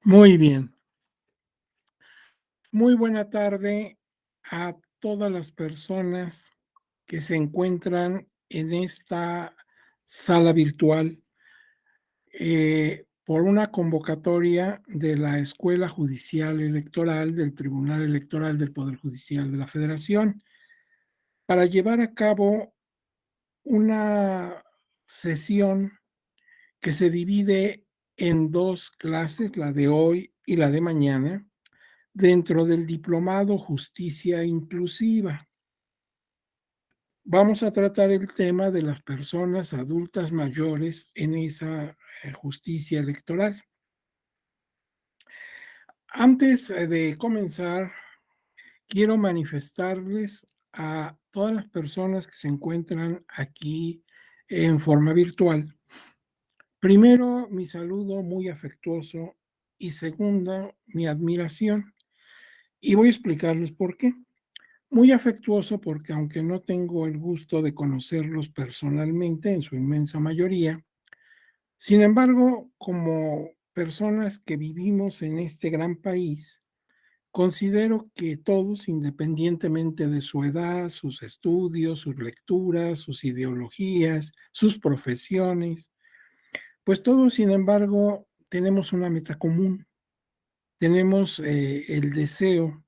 Muy bien. Muy buena tarde a todas las personas que se encuentran en esta sala virtual, por una convocatoria de la Escuela Judicial Electoral del Tribunal Electoral del Poder Judicial de la Federación, para llevar a cabo una sesión que se divide en 2 clases, la de hoy y la de mañana, dentro del diplomado Justicia Inclusiva. Vamos a tratar el tema de las personas adultas mayores en esa justicia electoral. Antes de comenzar, quiero manifestarles a todas las personas que se encuentran aquí en forma virtual. Primero, mi saludo muy afectuoso y segunda, mi admiración. Y voy a explicarles por qué. Muy afectuoso porque aunque no tengo el gusto de conocerlos personalmente en su inmensa mayoría, sin embargo, como personas que vivimos en este gran país, considero que todos, independientemente de su edad, sus estudios, sus lecturas, sus ideologías, sus profesiones, pues todos, sin embargo, tenemos una meta común. Tenemos el deseo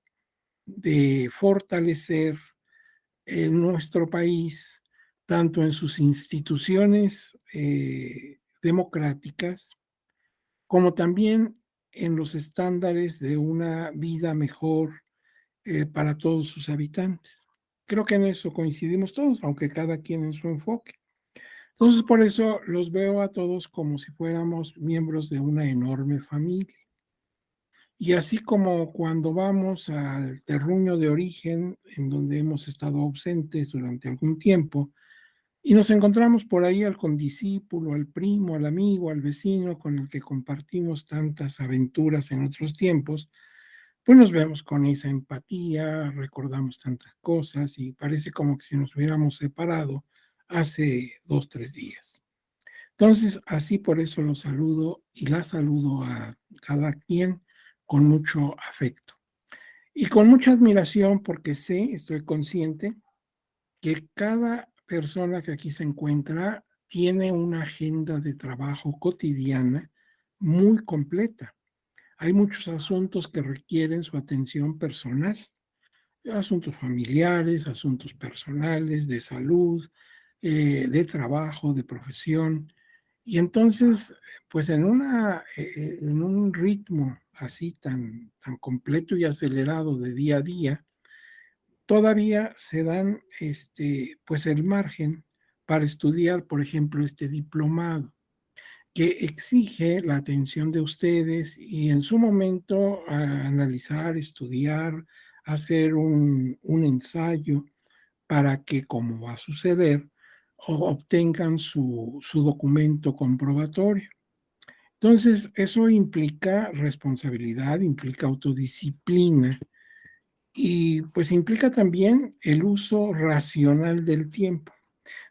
de fortalecer en nuestro país, tanto en sus instituciones democráticas, como también en los estándares de una vida mejor para todos sus habitantes. Creo que en eso coincidimos todos, aunque cada quien en su enfoque. Entonces, por eso los veo a todos como si fuéramos miembros de una enorme familia. Y así como cuando vamos al terruño de origen, en donde hemos estado ausentes durante algún tiempo, y nos encontramos por ahí al condiscípulo, al primo, al amigo, al vecino con el que compartimos tantas aventuras en otros tiempos, pues nos vemos con esa empatía, recordamos tantas cosas y parece como que si nos hubiéramos separado hace 2, 3 días. Entonces, así por eso los saludo y la saludo a cada quien con mucho afecto y con mucha admiración porque sé, estoy consciente que cada persona que aquí se encuentra tiene una agenda de trabajo cotidiana muy completa. Hay muchos asuntos que requieren su atención personal, asuntos familiares, asuntos personales, de salud, de trabajo, de profesión. Y entonces, pues en un ritmo así tan completo y acelerado de día a día, todavía se dan, pues, el margen para estudiar, por ejemplo, este diplomado, que exige la atención de ustedes y en su momento analizar, estudiar, hacer un ensayo para que, como va a suceder, obtengan su documento comprobatorio. Entonces, eso implica responsabilidad, implica autodisciplina y pues implica también el uso racional del tiempo.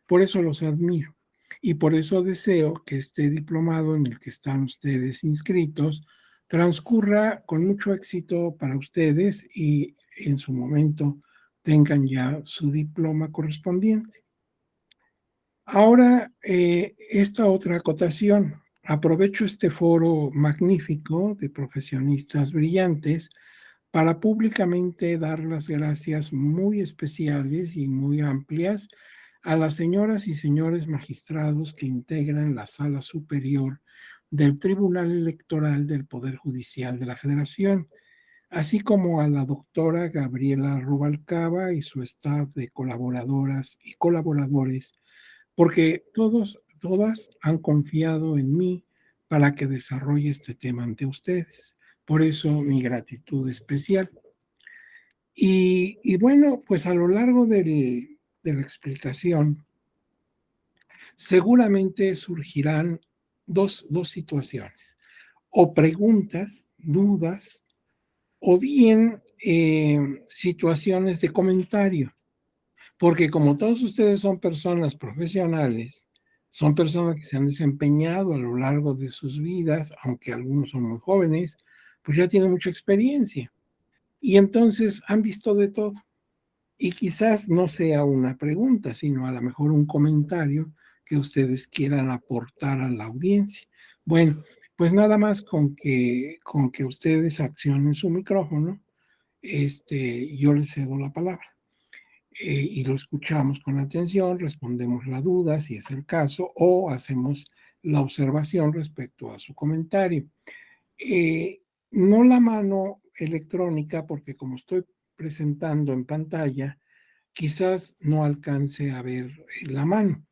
Por eso los admiro y por eso deseo que este diplomado en el que están ustedes inscritos transcurra con mucho éxito para ustedes y en su momento tengan ya su diploma correspondiente. Ahora, esta otra acotación. Aprovecho este foro magnífico de profesionistas brillantes para públicamente dar las gracias muy especiales y muy amplias a las señoras y señores magistrados que integran la Sala Superior del Tribunal Electoral del Poder Judicial de la Federación, así como a la doctora Gabriela Rubalcaba y su staff de colaboradoras y colaboradores, porque todas han confiado en mí para que desarrolle este tema ante ustedes. Por eso mi gratitud especial. Y bueno, pues a lo largo de la explicación, seguramente surgirán dos situaciones, o preguntas, dudas, o bien situaciones de comentario, porque como todos ustedes son personas profesionales, son personas que se han desempeñado a lo largo de sus vidas, aunque algunos son muy jóvenes, pues ya tienen mucha experiencia y entonces han visto de todo. Y quizás no sea una pregunta, sino a lo mejor un comentario que ustedes quieran aportar a la audiencia. Bueno, pues nada más con que ustedes accionen su micrófono, yo les cedo la palabra. Y lo escuchamos con atención, respondemos la duda si es el caso o hacemos la observación respecto a su comentario. Eh, no la mano electrónica, porque como estoy presentando en pantalla, quizás no alcance a ver la mano.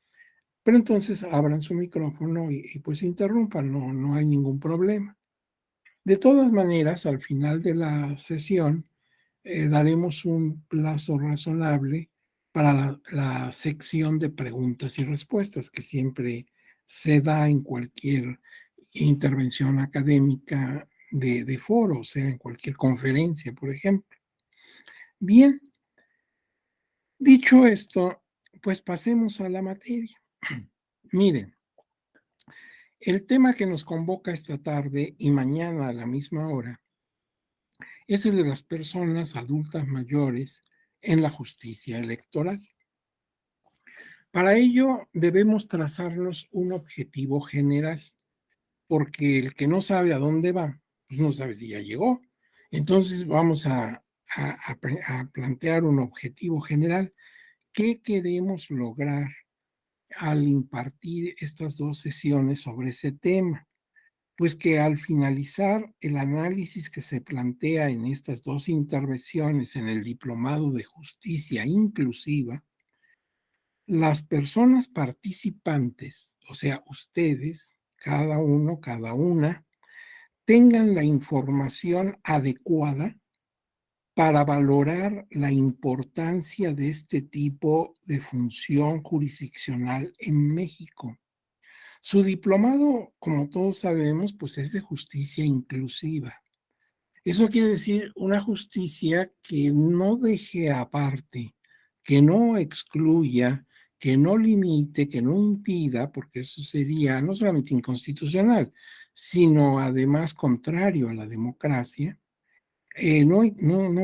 Pero entonces abran su micrófono y pues interrumpan, no hay ningún problema. De todas maneras, al final de la sesión, daremos un plazo razonable para la sección de preguntas y respuestas que siempre se da en cualquier intervención académica de foro, o sea, en cualquier conferencia, por ejemplo. Bien, dicho esto, pues pasemos a la materia. Miren, el tema que nos convoca esta tarde y mañana a la misma hora es el de las personas adultas mayores en la justicia electoral. Para ello debemos trazarnos un objetivo general, porque el que no sabe a dónde va, pues no sabe si ya llegó. Entonces vamos a plantear un objetivo general. ¿Qué queremos lograr al impartir estas dos sesiones sobre ese tema? Pues que al finalizar el análisis que se plantea en estas dos intervenciones en el Diplomado de Justicia Inclusiva, las personas participantes, o sea, ustedes, cada uno, cada una, tengan la información adecuada para valorar la importancia de este tipo de función jurisdiccional en México. Su diplomado, como todos sabemos, pues es de justicia inclusiva. Eso quiere decir una justicia que no deje aparte, que no excluya, que no limite, que no impida, porque eso sería no solamente inconstitucional, sino además contrario a la democracia, no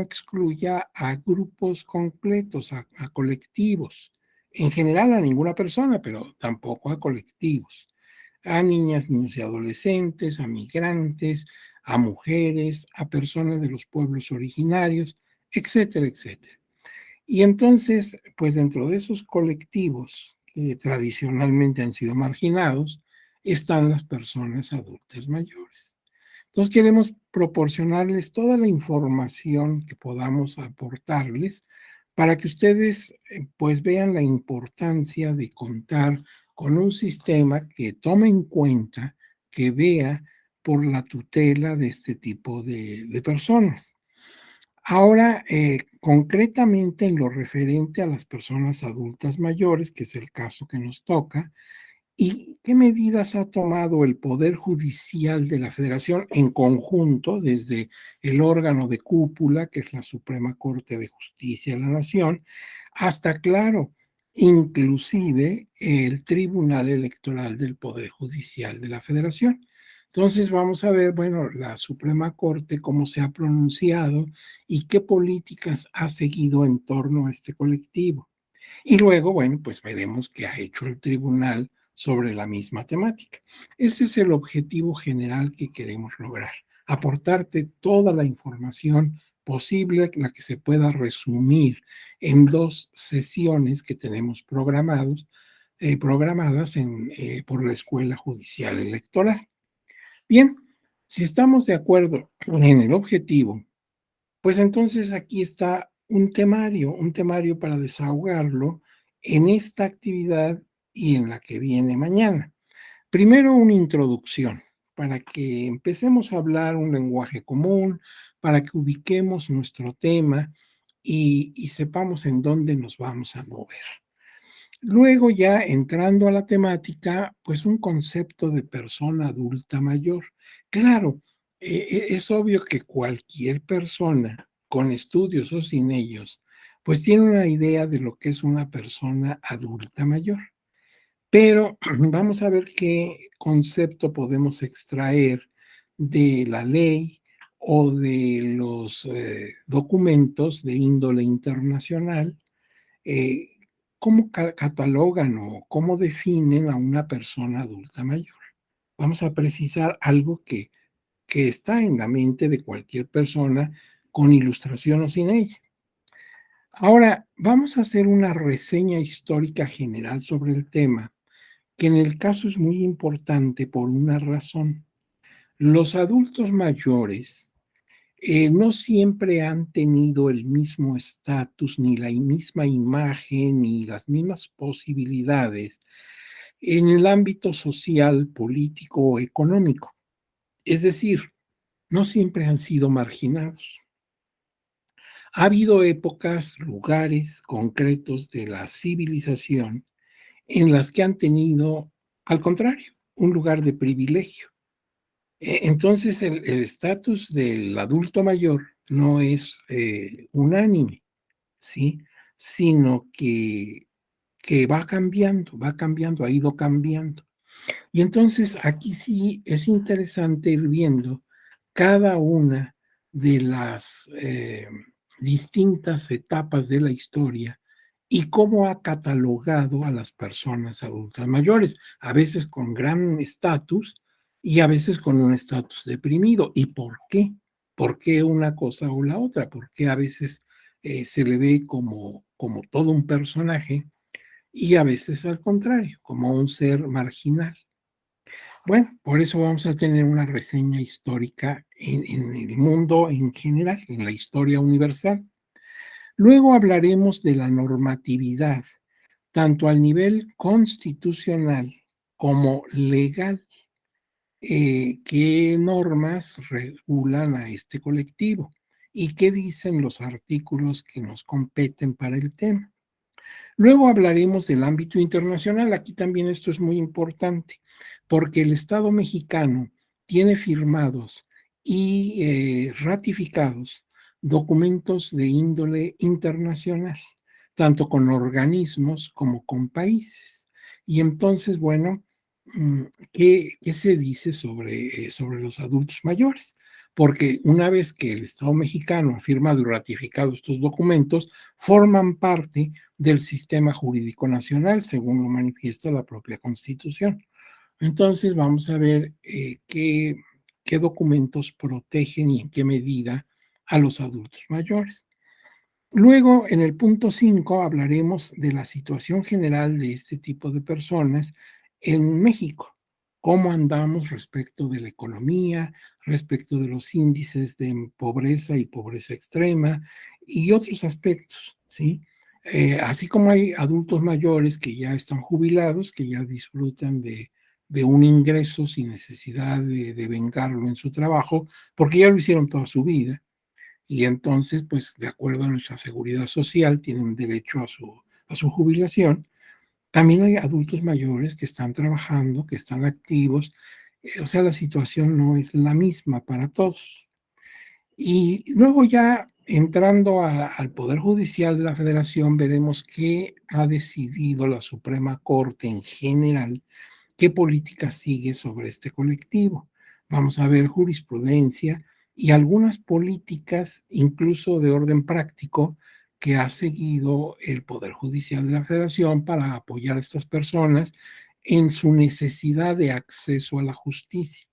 excluya a grupos completos, a colectivos, en general a ninguna persona, pero tampoco a colectivos, a niñas, niños y adolescentes, a migrantes, a mujeres, a personas de los pueblos originarios, etcétera, etcétera. Y entonces, pues dentro de esos colectivos que tradicionalmente han sido marginados, están las personas adultas mayores. Entonces queremos proporcionarles toda la información que podamos aportarles para que ustedes pues vean la importancia de contar con un sistema que tome en cuenta, que vea por la tutela de este tipo de personas. Ahora, concretamente en lo referente a las personas adultas mayores, que es el caso que nos toca, ¿y qué medidas ha tomado el Poder Judicial de la Federación en conjunto, desde el órgano de cúpula, que es la Suprema Corte de Justicia de la Nación, hasta, claro, inclusive el Tribunal Electoral del Poder Judicial de la Federación? Entonces vamos a ver, bueno, la Suprema Corte, cómo se ha pronunciado y qué políticas ha seguido en torno a este colectivo. Y luego, bueno, pues veremos qué ha hecho el tribunal sobre la misma temática. Ese es el objetivo general que queremos lograr, aportarte toda la información posible, la que se pueda resumir en dos sesiones que tenemos programadas por la Escuela Judicial Electoral. Bien, si estamos de acuerdo en el objetivo, pues entonces aquí está un temario para desahogarlo en esta actividad y en la que viene mañana. Primero, una introducción para que empecemos a hablar un lenguaje común, para que ubiquemos nuestro tema y sepamos en dónde nos vamos a mover. Luego ya entrando a la temática, pues un concepto de persona adulta mayor. Claro, es obvio que cualquier persona con estudios o sin ellos, pues tiene una idea de lo que es una persona adulta mayor. Pero vamos a ver qué concepto podemos extraer de la ley o de los documentos de índole internacional, eh, cómo catalogan o cómo definen a una persona adulta mayor. Vamos a precisar algo que está en la mente de cualquier persona con ilustración o sin ella. Ahora, vamos a hacer una reseña histórica general sobre el tema, que en el caso es muy importante por una razón. Los adultos mayores no siempre han tenido el mismo estatus, ni la misma imagen, ni las mismas posibilidades en el ámbito social, político o económico. Es decir, no siempre han sido marginados. Ha habido épocas, lugares concretos de la civilización en las que han tenido, al contrario, un lugar de privilegio. Entonces, el estatus del adulto mayor no es unánime, ¿sí? Sino que va cambiando, ha ido cambiando. Y entonces aquí sí es interesante ir viendo cada una de las distintas etapas de la historia y cómo ha catalogado a las personas adultas mayores, a veces con gran estatus y a veces con un estatus deprimido. ¿Y por qué? ¿Por qué una cosa o la otra? ¿Por qué a veces se le ve como todo un personaje y a veces al contrario, como un ser marginal? Bueno, por eso vamos a tener una reseña histórica en el mundo en general, en la historia universal. Luego hablaremos de la normatividad, tanto al nivel constitucional como legal. ¿Qué normas regulan a este colectivo? ¿Y qué dicen los artículos que nos competen para el tema? Luego hablaremos del ámbito internacional. Aquí también esto es muy importante, porque el Estado mexicano tiene firmados y ratificados documentos de índole internacional, tanto con organismos como con países. Y entonces, bueno, ¿qué se dice sobre los adultos mayores? Porque una vez que el Estado mexicano ha firmado y ratificado estos documentos, forman parte del sistema jurídico nacional, según lo manifiesta la propia Constitución. Entonces, vamos a ver qué documentos protegen y en qué medida a los adultos mayores. Luego, en el punto 5, hablaremos de la situación general de este tipo de personas en México. Cómo andamos respecto de la economía, respecto de los índices de pobreza y pobreza extrema y otros aspectos, ¿sí? Así como hay adultos mayores que ya están jubilados, que ya disfrutan de un ingreso sin necesidad de vengarlo en su trabajo, porque ya lo hicieron toda su vida y entonces, pues, de acuerdo a nuestra seguridad social, tienen derecho a su jubilación. También hay adultos mayores que están trabajando, que están activos, o sea, la situación no es la misma para todos. Y luego ya entrando al Poder Judicial de la Federación, veremos qué ha decidido la Suprema Corte en general, qué política sigue sobre este colectivo. Vamos a ver jurisprudencia y algunas políticas, incluso de orden práctico, que ha seguido el Poder Judicial de la Federación para apoyar a estas personas en su necesidad de acceso a la justicia.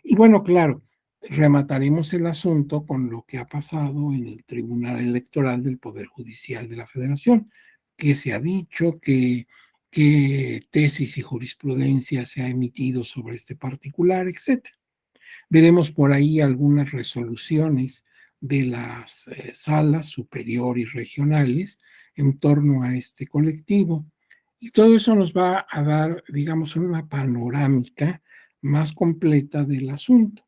Y bueno, claro, remataremos el asunto con lo que ha pasado en el Tribunal Electoral del Poder Judicial de la Federación, que se ha dicho que tesis y jurisprudencia se ha emitido sobre este particular, etcétera. Veremos por ahí algunas resoluciones de las salas superior y regionales en torno a este colectivo. Y todo eso nos va a dar, digamos, una panorámica más completa del asunto.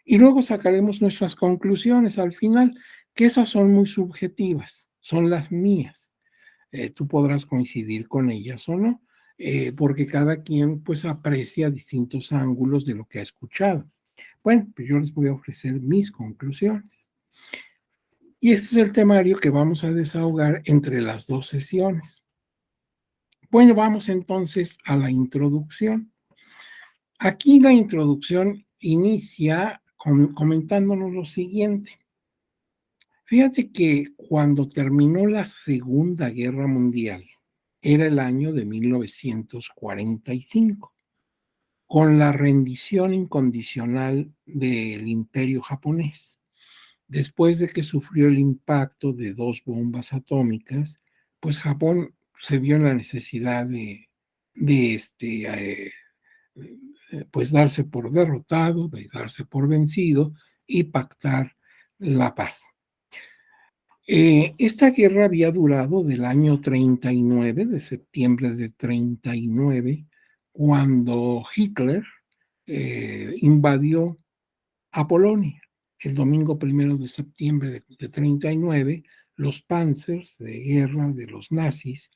Y luego sacaremos nuestras conclusiones al final, que esas son muy subjetivas, son las mías. Tú podrás coincidir con ellas o no, porque cada quien pues aprecia distintos ángulos de lo que ha escuchado. Bueno, pues yo les voy a ofrecer mis conclusiones. Y este es el temario que vamos a desahogar entre las dos sesiones. Bueno, vamos entonces a la introducción. Aquí la introducción inicia comentándonos lo siguiente. Fíjate que cuando terminó la Segunda Guerra Mundial, era el año de 1945, con la rendición incondicional del Imperio japonés. Después de que sufrió el impacto de 2 bombas atómicas, pues Japón se vio en la necesidad de, pues darse por derrotado, de darse por vencido y pactar la paz. Esta guerra había durado del año 39, de septiembre de 39, cuando Hitler invadió a Polonia. El domingo 1 de septiembre de 39, los panzers de guerra de los nazis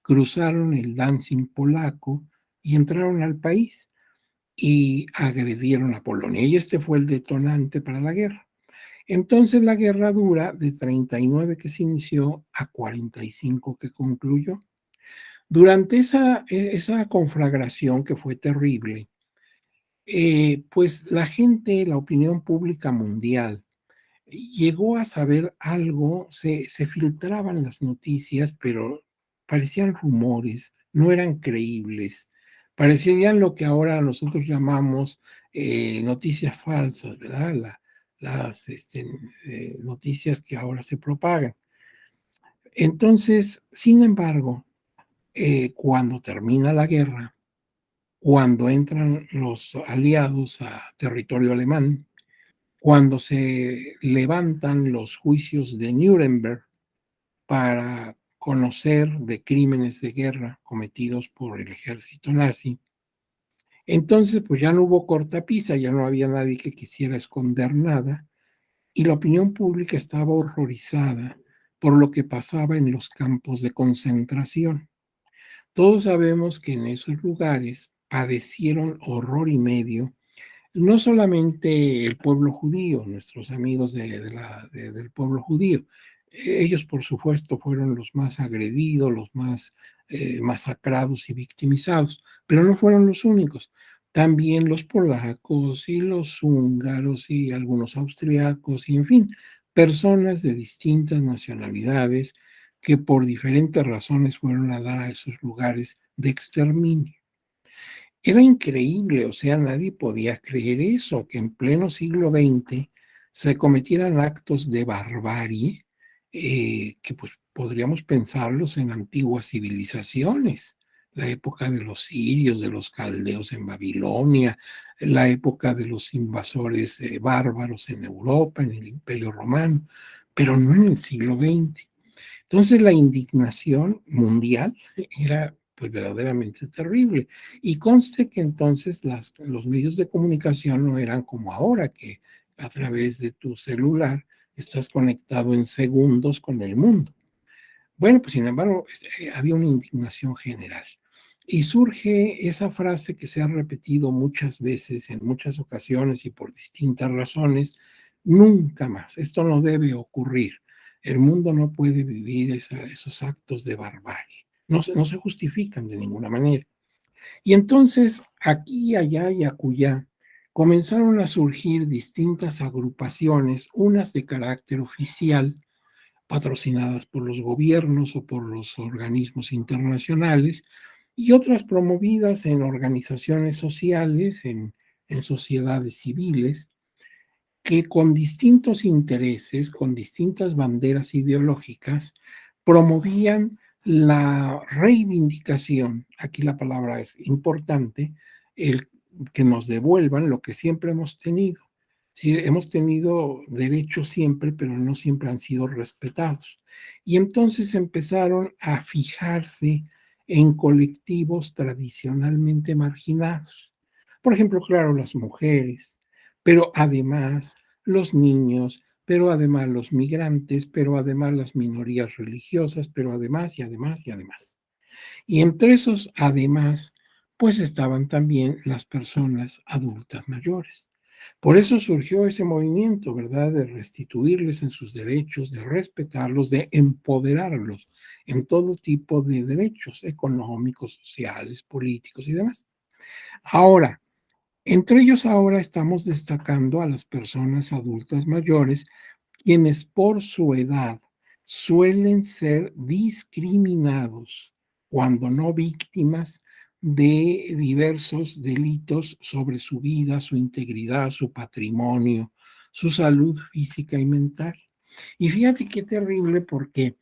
cruzaron el Danzig polaco y entraron al país y agredieron a Polonia. Y este fue el detonante para la guerra. Entonces la guerra dura de 39 que se inició a 45 que concluyó. Durante esa conflagración que fue terrible, pues la gente, la opinión pública mundial, llegó a saber algo, se filtraban las noticias, pero parecían rumores, no eran creíbles, parecían lo que ahora nosotros llamamos noticias falsas, ¿verdad? Las noticias que ahora se propagan. Entonces, sin embargo, cuando termina la guerra, cuando entran los aliados a territorio alemán, cuando se levantan los juicios de Nuremberg para conocer de crímenes de guerra cometidos por el ejército nazi, entonces pues ya no hubo cortapisa, ya no había nadie que quisiera esconder nada y la opinión pública estaba horrorizada por lo que pasaba en los campos de concentración. Todos sabemos que en esos lugares padecieron horror y medio no solamente el pueblo judío, nuestros amigos del pueblo judío, ellos por supuesto fueron los más agredidos, los más masacrados y victimizados, pero no fueron los únicos. También los polacos y los húngaros y algunos austriacos y en fin, personas de distintas nacionalidades que por diferentes razones fueron a dar a esos lugares de exterminio. Era increíble, o sea, nadie podía creer eso, que en pleno siglo XX se cometieran actos de barbarie que pues podríamos pensarlos en antiguas civilizaciones, la época de los sirios, de los caldeos en Babilonia, la época de los invasores bárbaros en Europa, en el Imperio Romano, pero no en el siglo XX. Entonces la indignación mundial era pues verdaderamente terrible. Y conste que entonces los medios de comunicación no eran como ahora, que a través de tu celular estás conectado en segundos con el mundo. Bueno, pues sin embargo, había una indignación general. Y surge esa frase que se ha repetido muchas veces, en muchas ocasiones y por distintas razones, nunca más, esto no debe ocurrir. El mundo no puede vivir esos actos de barbarie. No se justifican de ninguna manera. Y entonces, aquí, allá y acullá, comenzaron a surgir distintas agrupaciones, unas de carácter oficial, patrocinadas por los gobiernos o por los organismos internacionales, y otras promovidas en organizaciones sociales, en sociedades civiles, que con distintos intereses, con distintas banderas ideológicas, promovían la reivindicación, aquí la palabra es importante, el que nos devuelvan lo que siempre hemos tenido. Sí, hemos tenido derechos siempre, pero no siempre han sido respetados. Y entonces empezaron a fijarse en colectivos tradicionalmente marginados. Por ejemplo, claro, las mujeres, pero además los niños, pero además los migrantes, pero además las minorías religiosas, pero además y además y además. Y entre esos además, pues estaban también las personas adultas mayores. Por eso surgió ese movimiento, ¿verdad? De restituirles en sus derechos, de respetarlos, de empoderarlos en todo tipo de derechos económicos, sociales, políticos y demás. Ahora, Entre ellos ahora estamos destacando a las personas adultas mayores, quienes por su edad suelen ser discriminados, cuando no víctimas, de diversos delitos sobre su vida, su integridad, su patrimonio, su salud física y mental. Y fíjate qué terrible, porque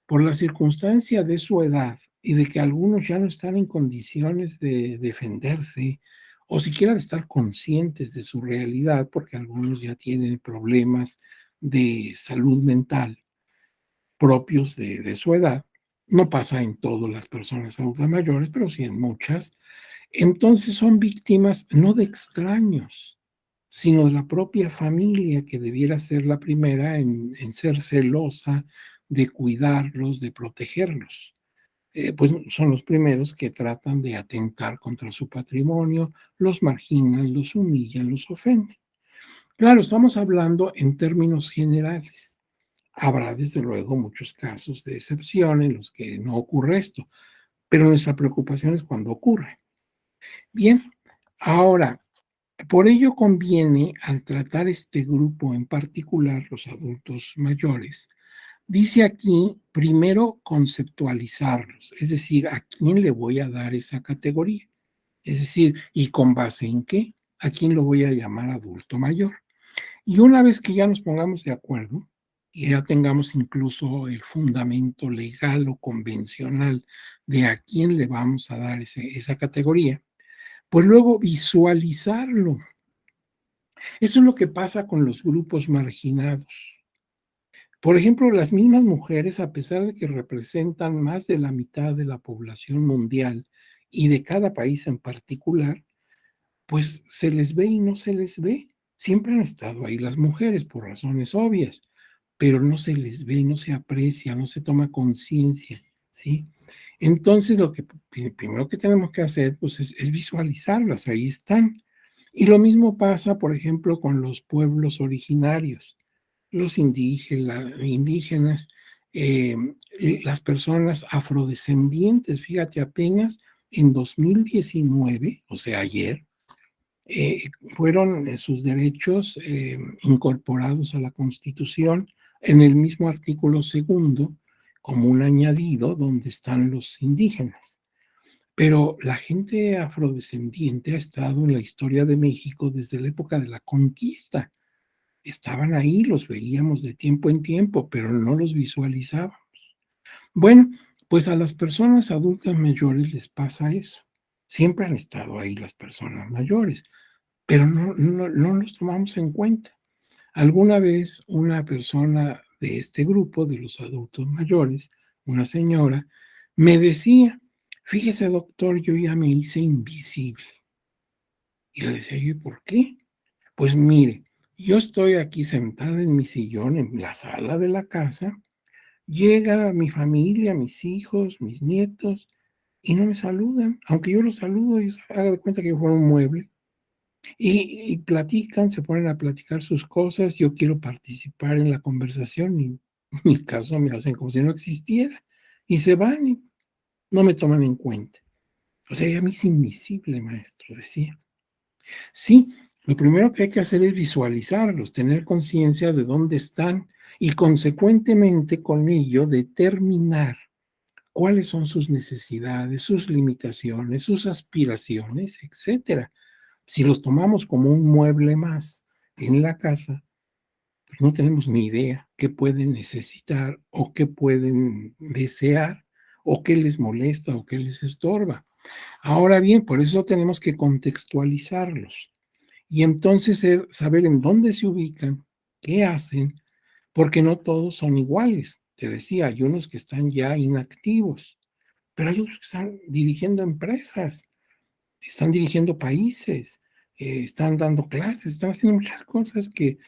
por la circunstancia de su edad y de que algunos ya no están en condiciones de defenderse o siquiera de estar conscientes de su realidad, porque algunos ya tienen problemas de salud mental propios de su edad. No pasa en todas las personas adultas mayores, pero sí en muchas. Entonces son víctimas no de extraños, sino de la propia familia, que debiera ser la primera en ser celosa de cuidarlos, de protegerlos. Pues son los primeros que tratan de atentar contra su patrimonio, los marginan, los humillan, los ofenden. Claro, estamos hablando en términos generales. Habrá desde luego muchos casos de excepción en los que no ocurre esto, pero nuestra preocupación es cuando ocurre. Bien, ahora, por ello conviene, al tratar este grupo en particular, los adultos mayores, dice aquí, primero conceptualizarlos, es decir, ¿a quién le voy a dar esa categoría? Es decir, ¿y con base en qué? ¿A quién lo voy a llamar adulto mayor? Y una vez que ya nos pongamos de acuerdo, y ya tengamos incluso el fundamento legal o convencional de a quién le vamos a dar esa categoría, pues luego visualizarlo. Eso es lo que pasa con los grupos marginados. Por ejemplo, las mismas mujeres, a pesar de que representan más de la mitad de la población mundial y de cada país en particular, pues se les ve y no se les ve. Siempre han estado ahí las mujeres por razones obvias, pero no se les ve, no se aprecia, no se toma conciencia, ¿sí? Entonces, lo que primero que tenemos que hacer, pues, es visualizarlas, ahí están. Y lo mismo pasa, por ejemplo, con los pueblos originarios, los indígenas, las personas afrodescendientes. Fíjate, apenas en 2019, o sea, ayer, fueron sus derechos incorporados a la Constitución en el mismo artículo segundo, como un añadido donde están los indígenas. Pero la gente afrodescendiente ha estado en la historia de México desde la época de la conquista. Estaban ahí, los veíamos de tiempo en tiempo, pero no los visualizábamos. Bueno, pues a las personas adultas mayores les pasa eso. Siempre han estado ahí las personas mayores, pero no los tomamos en cuenta. Alguna vez una persona de este grupo, de los adultos mayores, una señora, me decía: "Fíjese, doctor, yo ya me hice invisible". Y le decía yo: "¿Por qué?". "Pues mire, yo estoy aquí sentada en mi sillón en la sala de la casa, llega mi familia, mis hijos, mis nietos, y no me saludan, aunque yo los saludo, ellos hagan de cuenta que yo fuera un mueble. Y platican, se ponen a platicar sus cosas, yo quiero participar en la conversación y ni caso me hacen como si no existiera, y se van y no me toman en cuenta. O sea, ella me es invisible, maestro", decía. Sí, lo primero que hay que hacer es visualizarlos, tener conciencia de dónde están y consecuentemente con ello determinar cuáles son sus necesidades, sus limitaciones, sus aspiraciones, etcétera. Si los tomamos como un mueble más en la casa, pues no tenemos ni idea qué pueden necesitar o qué pueden desear o qué les molesta o qué les estorba. Ahora bien, por eso tenemos que contextualizarlos y entonces saber en dónde se ubican, qué hacen, porque no todos son iguales. Te decía, hay unos que están ya inactivos, pero hay otros que están dirigiendo empresas, están dirigiendo países, están dando clases, están haciendo muchas cosas que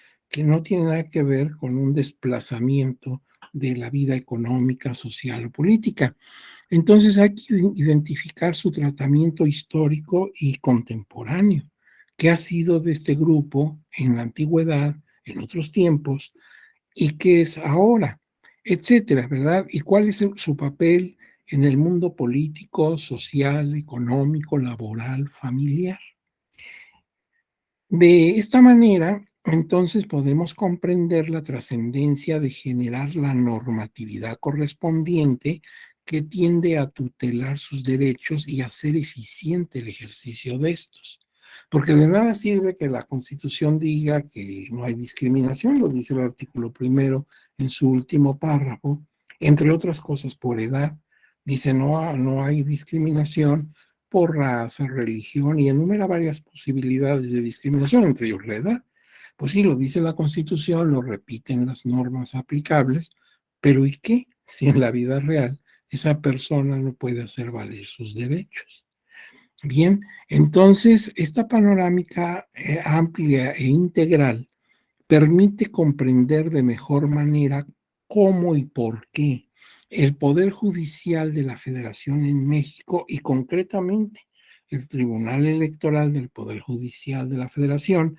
no tienen nada que ver con un desplazamiento de la vida económica, social o política. Entonces hay que identificar su tratamiento histórico y contemporáneo. ¿Qué ha sido de este grupo en la antigüedad, en otros tiempos, y qué es ahora? Etcétera, ¿verdad? ¿Y cuál es su papel en el mundo político, social, económico, laboral, familiar? De esta manera, entonces podemos comprender la trascendencia de generar la normatividad correspondiente que tiende a tutelar sus derechos y hacer eficiente el ejercicio de estos. Porque de nada sirve que la Constitución diga que no hay discriminación, lo dice el artículo primero en su último párrafo, entre otras cosas por edad. Dice no hay discriminación por raza, religión y enumera varias posibilidades de discriminación, entre ellos la edad. Pues sí, lo dice la Constitución, lo repiten las normas aplicables, pero ¿y qué si en la vida real esa persona no puede hacer valer sus derechos? Bien, entonces esta panorámica amplia e integral permite comprender de mejor manera cómo y por qué el Poder Judicial de la Federación en México y concretamente el Tribunal Electoral del Poder Judicial de la Federación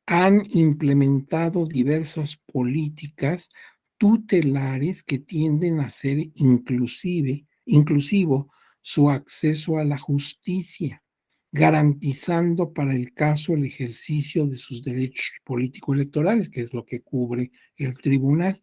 han implementado diversas políticas tutelares que tienden a ser inclusivo su acceso a la justicia, garantizando para el caso el ejercicio de sus derechos político-electorales, que es lo que cubre el tribunal,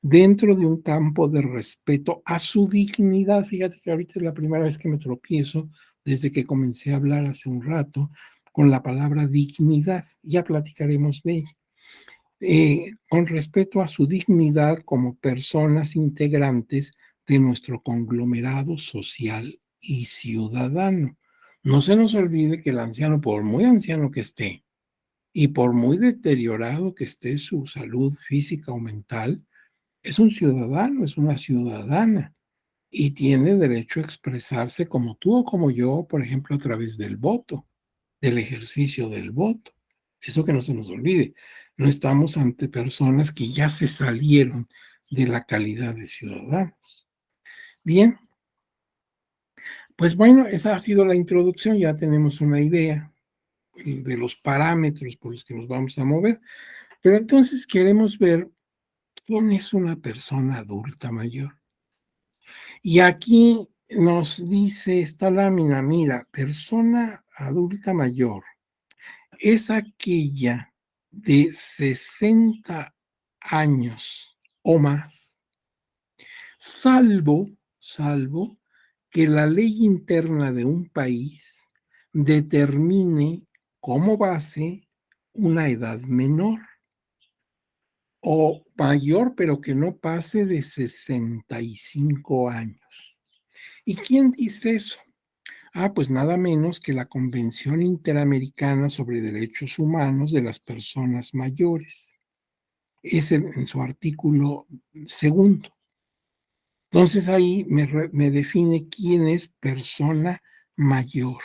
dentro de un campo de respeto a su dignidad. Fíjate que ahorita es la primera vez que me tropiezo desde que comencé a hablar hace un rato con la palabra dignidad. Ya platicaremos de ella. Con respeto a su dignidad como personas integrantes de nuestro conglomerado social y ciudadano. No se nos olvide que el anciano, por muy anciano que esté y por muy deteriorado que esté su salud física o mental, es un ciudadano, es una ciudadana y tiene derecho a expresarse como tú o como yo, por ejemplo, a través del voto, del ejercicio del voto. Eso que no se nos olvide. No estamos ante personas que ya se salieron de la calidad de ciudadanos. Bien, pues bueno, esa ha sido la introducción, ya tenemos una idea de los parámetros por los que nos vamos a mover, pero entonces queremos ver quién es una persona adulta mayor. Y aquí nos dice esta lámina, mira, persona adulta mayor es aquella de 60 años o más, salvo que la ley interna de un país determine como base una edad menor o mayor, pero que no pase de 65 años. ¿Y quién dice eso? Pues nada menos que la Convención Interamericana sobre Derechos Humanos de las Personas Mayores. Es en su artículo segundo. Entonces ahí me define quién es persona mayor.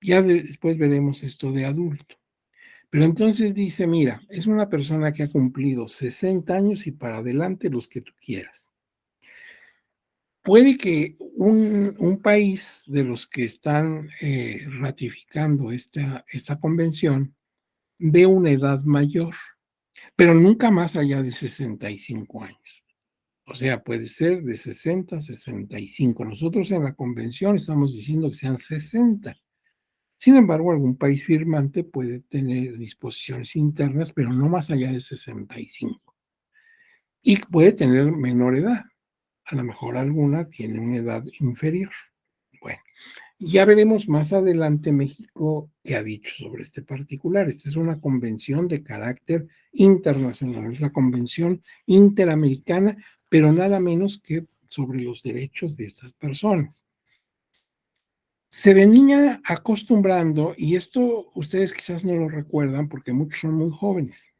Ya después veremos esto de adulto. Pero entonces dice, mira, es una persona que ha cumplido 60 años y para adelante los que tú quieras. Puede que un país de los que están ratificando esta convención dé una edad mayor, pero nunca más allá de 65 años. O sea, puede ser de 60 a 65. Nosotros en la convención estamos diciendo que sean 60. Sin embargo, algún país firmante puede tener disposiciones internas, pero no más allá de 65. Y puede tener menor edad. A lo mejor alguna tiene una edad inferior. Bueno, ya veremos más adelante México qué ha dicho sobre este particular. Esta es una convención de carácter internacional, es la Convención Interamericana, pero nada menos que sobre los derechos de estas personas. Se venía acostumbrando, y esto ustedes quizás no lo recuerdan porque muchos son muy jóvenes,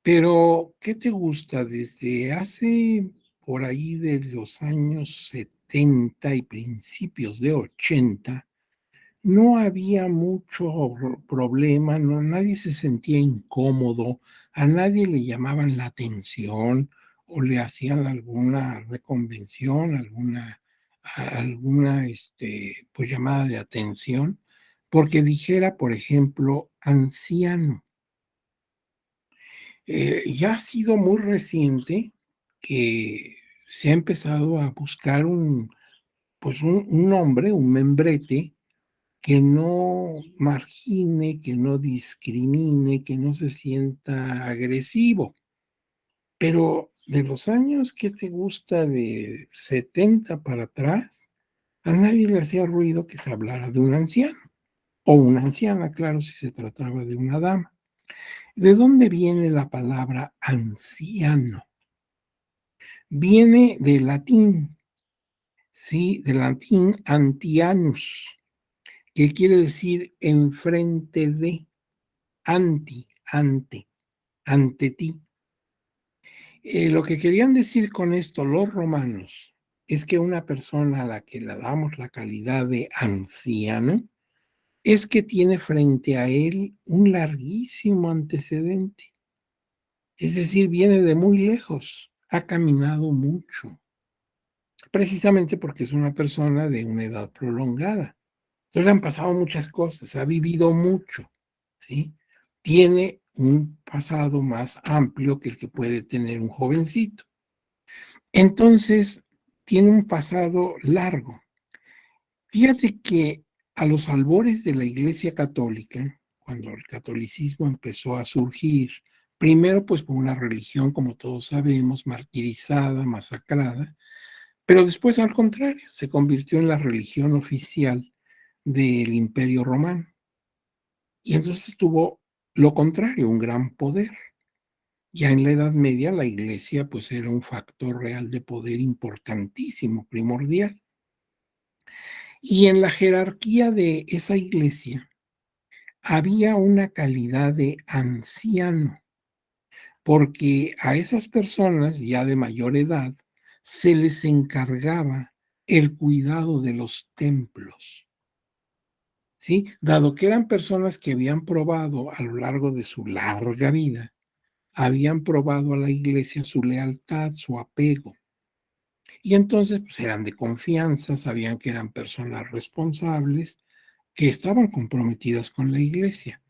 pero ¿qué te gusta? Desde hace por ahí de los años 70 y principios de 80, no había mucho problema, no, nadie se sentía incómodo, a nadie le llamaban la atención o le hacían alguna reconvención, pues llamada de atención, porque dijera, por ejemplo, anciano. Ya ha sido muy reciente que se ha empezado a buscar pues un nombre, un membrete, que no margine, que no discrimine, que no se sienta agresivo. Pero de los años, ¿qué te gusta? De 70 para atrás, a nadie le hacía ruido que se hablara de un anciano, o una anciana, claro, si se trataba de una dama. ¿De dónde viene la palabra anciano? Viene del latín, sí, del latín antianus, que quiere decir enfrente de, ante ti. Lo que querían decir con esto los romanos es que una persona a la que le damos la calidad de anciano es que tiene frente a él un larguísimo antecedente. Es decir, viene de muy lejos, ha caminado mucho, precisamente porque es una persona de una edad prolongada. Entonces le han pasado muchas cosas, ha vivido mucho, ¿sí? Tiene un pasado más amplio que el que puede tener un jovencito. Entonces, tiene un pasado largo. Fíjate que a los albores de la Iglesia Católica, cuando el catolicismo empezó a surgir, primero pues por una religión, como todos sabemos, martirizada, masacrada, pero después al contrario, se convirtió en la religión oficial del Imperio Romano. Y entonces tuvo lo contrario, un gran poder. Ya en la Edad Media la Iglesia pues era un factor real de poder importantísimo, primordial. Y en la jerarquía de esa iglesia había una calidad de anciano, porque a esas personas ya de mayor edad se les encargaba el cuidado de los templos, ¿sí? Dado que eran personas que habían probado a lo largo de su larga vida, habían probado a la iglesia su lealtad, su apego. Y entonces pues eran de confianza, sabían que eran personas responsables, que estaban comprometidas con la iglesia.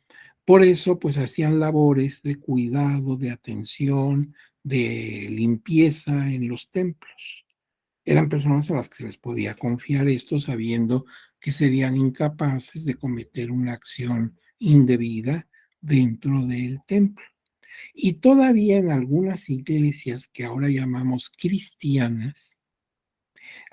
Por eso, pues hacían labores de cuidado, de atención, de limpieza en los templos. Eran personas a las que se les podía confiar esto sabiendo que serían incapaces de cometer una acción indebida dentro del templo. Y todavía en algunas iglesias que ahora llamamos cristianas,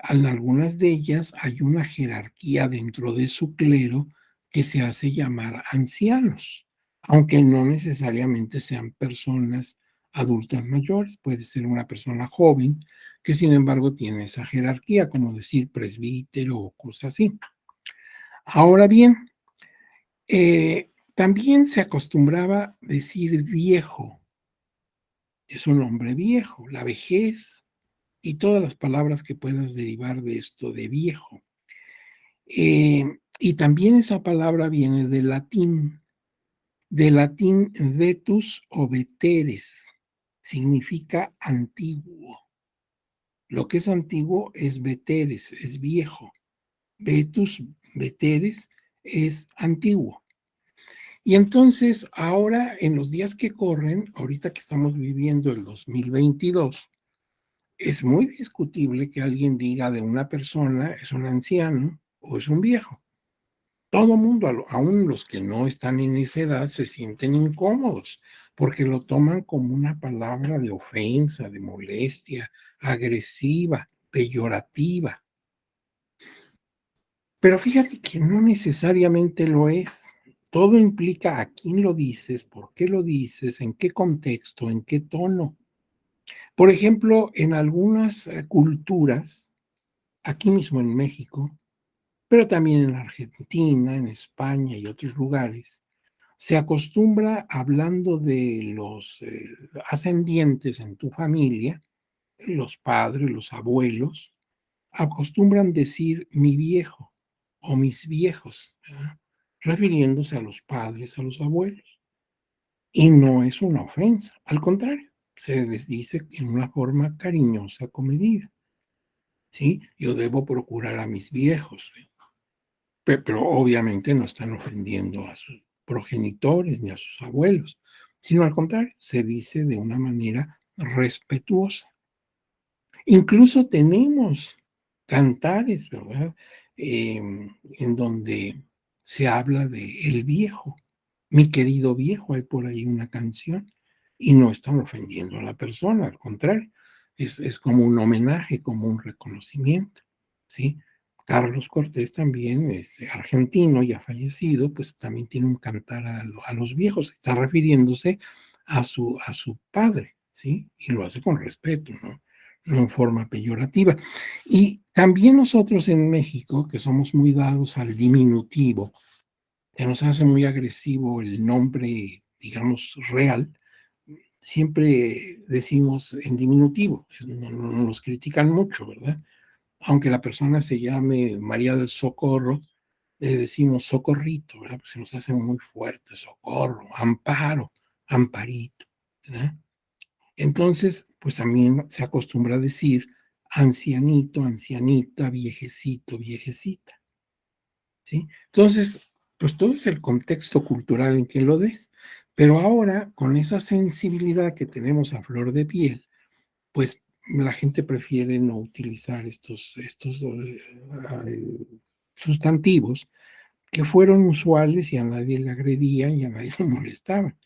en algunas de ellas hay una jerarquía dentro de su clero que se hace llamar ancianos, aunque no necesariamente sean personas adultas mayores, puede ser una persona joven que sin embargo tiene esa jerarquía, como decir presbítero o cosas así. Ahora bien, también se acostumbraba decir viejo, es un hombre viejo, la vejez y todas las palabras que puedas derivar de esto de viejo. Y también esa palabra viene del latín vetus o veteres, significa antiguo. Lo que es antiguo es veteres, es viejo. Vetus, veteres, es antiguo. Y entonces ahora, en los días que corren, ahorita que estamos viviendo el 2022, es muy discutible que alguien diga de una persona es un anciano o es un viejo. Todo mundo, aún los que no están en esa edad, se sienten incómodos porque lo toman como una palabra de ofensa, de molestia, agresiva, peyorativa. Pero fíjate que no necesariamente lo es. Todo implica a quién lo dices, por qué lo dices, en qué contexto, en qué tono. Por ejemplo, en algunas culturas, aquí mismo en México, pero también en Argentina, en España y otros lugares, se acostumbra, hablando de los ascendientes en tu familia, los padres, los abuelos, acostumbran decir mi viejo o mis viejos, ¿verdad? Refiriéndose a los padres, a los abuelos. Y no es una ofensa, al contrario, se les dice en una forma cariñosa, comedida. ¿Sí? Yo debo procurar a mis viejos, ¿sí? Pero obviamente no están ofendiendo a sus progenitores ni a sus abuelos, sino al contrario, se dice de una manera respetuosa. Incluso tenemos cantares, ¿verdad? En donde se habla de el viejo, mi querido viejo, hay por ahí una canción, y no están ofendiendo a la persona, al contrario, es como un homenaje, como un reconocimiento, ¿sí? Carlos Cortés también, argentino, ya fallecido, pues también tiene un cantar a los viejos, está refiriéndose a su padre, ¿sí? Y lo hace con respeto, ¿no? No en forma peyorativa. Y también nosotros en México, que somos muy dados al diminutivo, que nos hace muy agresivo el nombre, digamos, real, siempre decimos en diminutivo, nos critican mucho, ¿verdad? Aunque la persona se llame María del Socorro, le decimos socorrito, ¿verdad? Pues se nos hace muy fuerte, socorro, amparo, amparito, ¿verdad? Entonces, pues también se acostumbra a decir ancianito, ancianita, viejecito, viejecita, ¿sí? Entonces, pues todo es el contexto cultural en que lo des, pero ahora con esa sensibilidad que tenemos a flor de piel, pues la gente prefiere no utilizar sustantivos que fueron usuales y a nadie le agredían y a nadie le molestaban.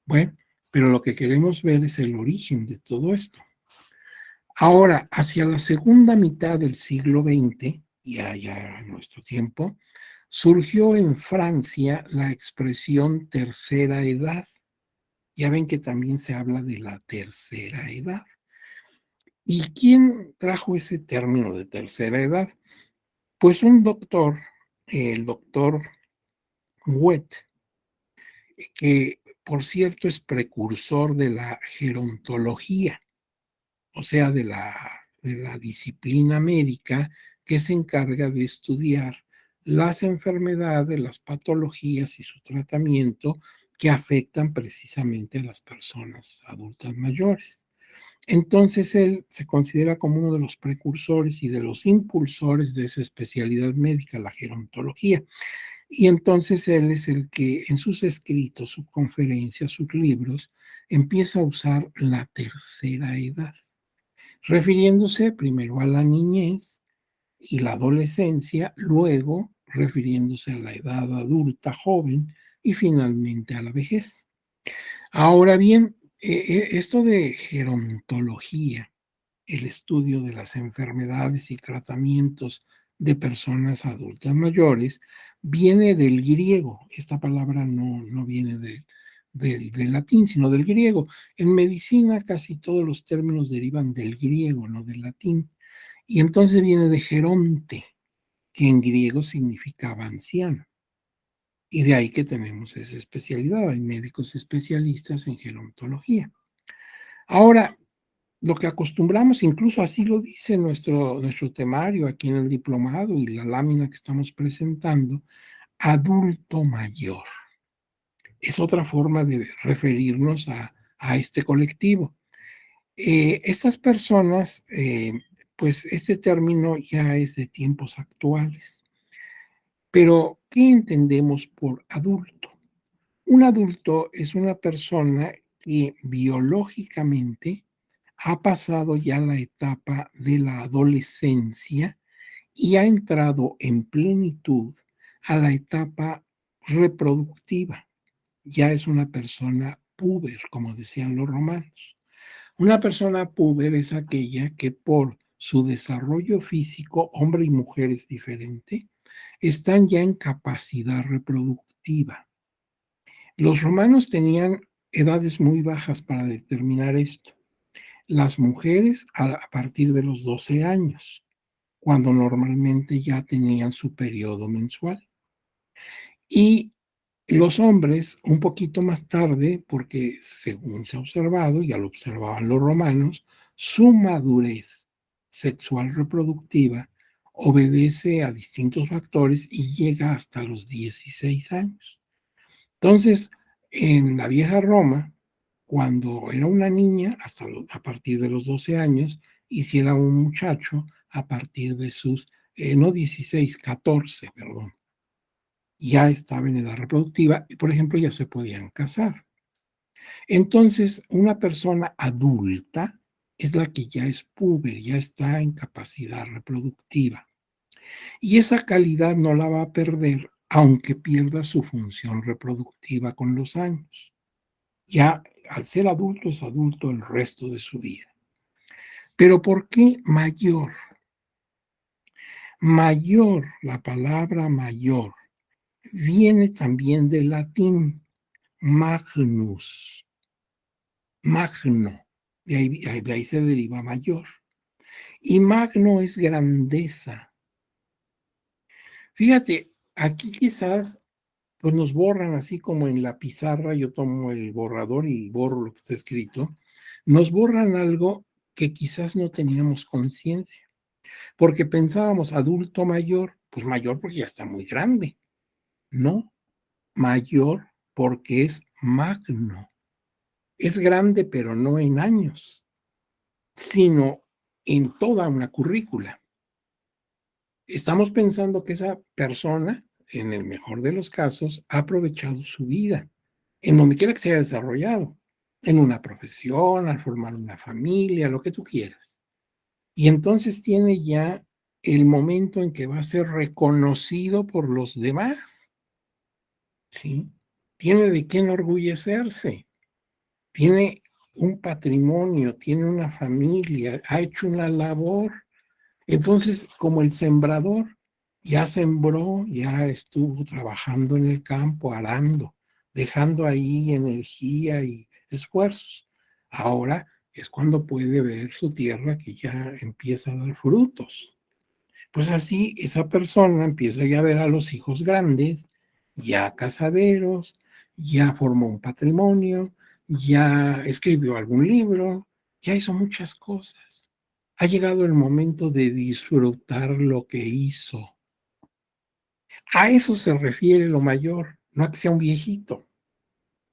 Bueno, pero lo que queremos ver es el origen de todo esto. Ahora, hacia la segunda mitad del siglo XX, ya en nuestro tiempo, surgió en Francia la expresión tercera edad. Ya ven que también se habla de la tercera edad. ¿Y quién trajo ese término de tercera edad? Pues un doctor, el doctor Huet, que por cierto es precursor de la gerontología, o sea, de la disciplina médica que se encarga de estudiar las enfermedades, las patologías y su tratamiento que afectan precisamente a las personas adultas mayores. Entonces él se considera como uno de los precursores y de los impulsores de esa especialidad médica, la gerontología. Y entonces él es el que en sus escritos, sus conferencias, sus libros, empieza a usar la tercera edad, refiriéndose primero a la niñez y la adolescencia, luego refiriéndose a la edad adulta, joven y finalmente a la vejez. Ahora bien, esto de gerontología, el estudio de las enfermedades y tratamientos de personas adultas mayores, viene del griego. Esta palabra no viene del latín, sino del griego. En medicina casi todos los términos derivan del griego, no del latín. Y entonces viene de geronte, que en griego significaba anciano. Y de ahí que tenemos esa especialidad. Hay médicos especialistas en gerontología. Ahora, lo que acostumbramos, incluso así lo dice nuestro temario aquí en el diplomado y la lámina que estamos presentando, adulto mayor. Es otra forma de referirnos a este colectivo. Estas personas, pues este término ya es de tiempos actuales, pero ¿qué entendemos por adulto? Un adulto es una persona que biológicamente ha pasado ya la etapa de la adolescencia y ha entrado en plenitud a la etapa reproductiva. Ya es una persona puber, como decían los romanos. Una persona puber es aquella que por su desarrollo físico, hombre y mujer es diferente, están ya en capacidad reproductiva. Los romanos tenían edades muy bajas para determinar esto. Las mujeres a partir de los 12 años, cuando normalmente ya tenían su periodo mensual. Y los hombres un poquito más tarde, porque según se ha observado, ya lo observaban los romanos, su madurez sexual reproductiva obedece a distintos factores y llega hasta los 16 años. Entonces, en la vieja Roma, cuando era una niña, a partir de los 12 años, y si era un muchacho, a partir de sus, no 16, 14, perdón, ya estaba en edad reproductiva y, por ejemplo, ya se podían casar. Entonces, una persona adulta es la que ya es puber, ya está en capacidad reproductiva. Y esa calidad no la va a perder aunque pierda su función reproductiva con los años. Ya al ser adulto es adulto el resto de su vida. Pero ¿por qué mayor? Mayor, la palabra mayor, viene también del latín magnus, magno, de ahí se deriva mayor. Y magno es grandeza. Fíjate, aquí quizás pues nos borran así como en la pizarra, yo tomo el borrador y borro lo que está escrito, nos borran algo que quizás no teníamos conciencia, porque pensábamos adulto mayor, pues mayor porque ya está muy grande, no, mayor porque es magno, es grande pero no en años, sino en toda una currícula. Estamos pensando que esa persona, en el mejor de los casos, ha aprovechado su vida, en donde quiera que se haya desarrollado, en una profesión, al formar una familia, lo que tú quieras. Y entonces tiene ya el momento en que va a ser reconocido por los demás, ¿sí? Tiene de qué enorgullecerse, tiene un patrimonio, tiene una familia, ha hecho una labor. Entonces, como el sembrador ya sembró, ya estuvo trabajando en el campo, arando, dejando ahí energía y esfuerzos. Ahora es cuando puede ver su tierra que ya empieza a dar frutos. Pues así esa persona empieza ya a ver a los hijos grandes, ya casaderos, ya formó un patrimonio, ya escribió algún libro, ya hizo muchas cosas. Ha llegado el momento de disfrutar lo que hizo. A eso se refiere lo mayor, no a que sea un viejito,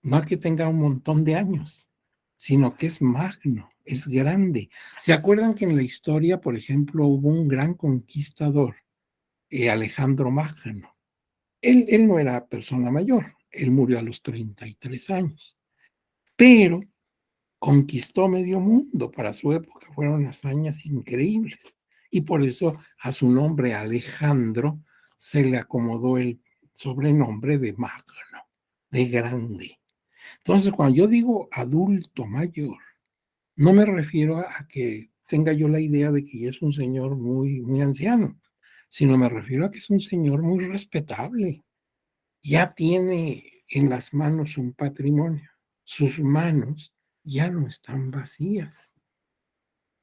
no a que tenga un montón de años, sino que es magno, es grande. ¿Se acuerdan que en la historia, por ejemplo, hubo un gran conquistador, Alejandro Magno? Él no era persona mayor, él murió a los 33 años, pero conquistó medio mundo para su época, fueron hazañas increíbles. Y por eso a su nombre Alejandro se le acomodó el sobrenombre de Magno, de grande. Entonces, cuando yo digo adulto mayor, no me refiero a que tenga yo la idea de que ya es un señor muy, muy anciano, sino me refiero a que es un señor muy respetable. Ya tiene en las manos un patrimonio. Sus manos ya no están vacías.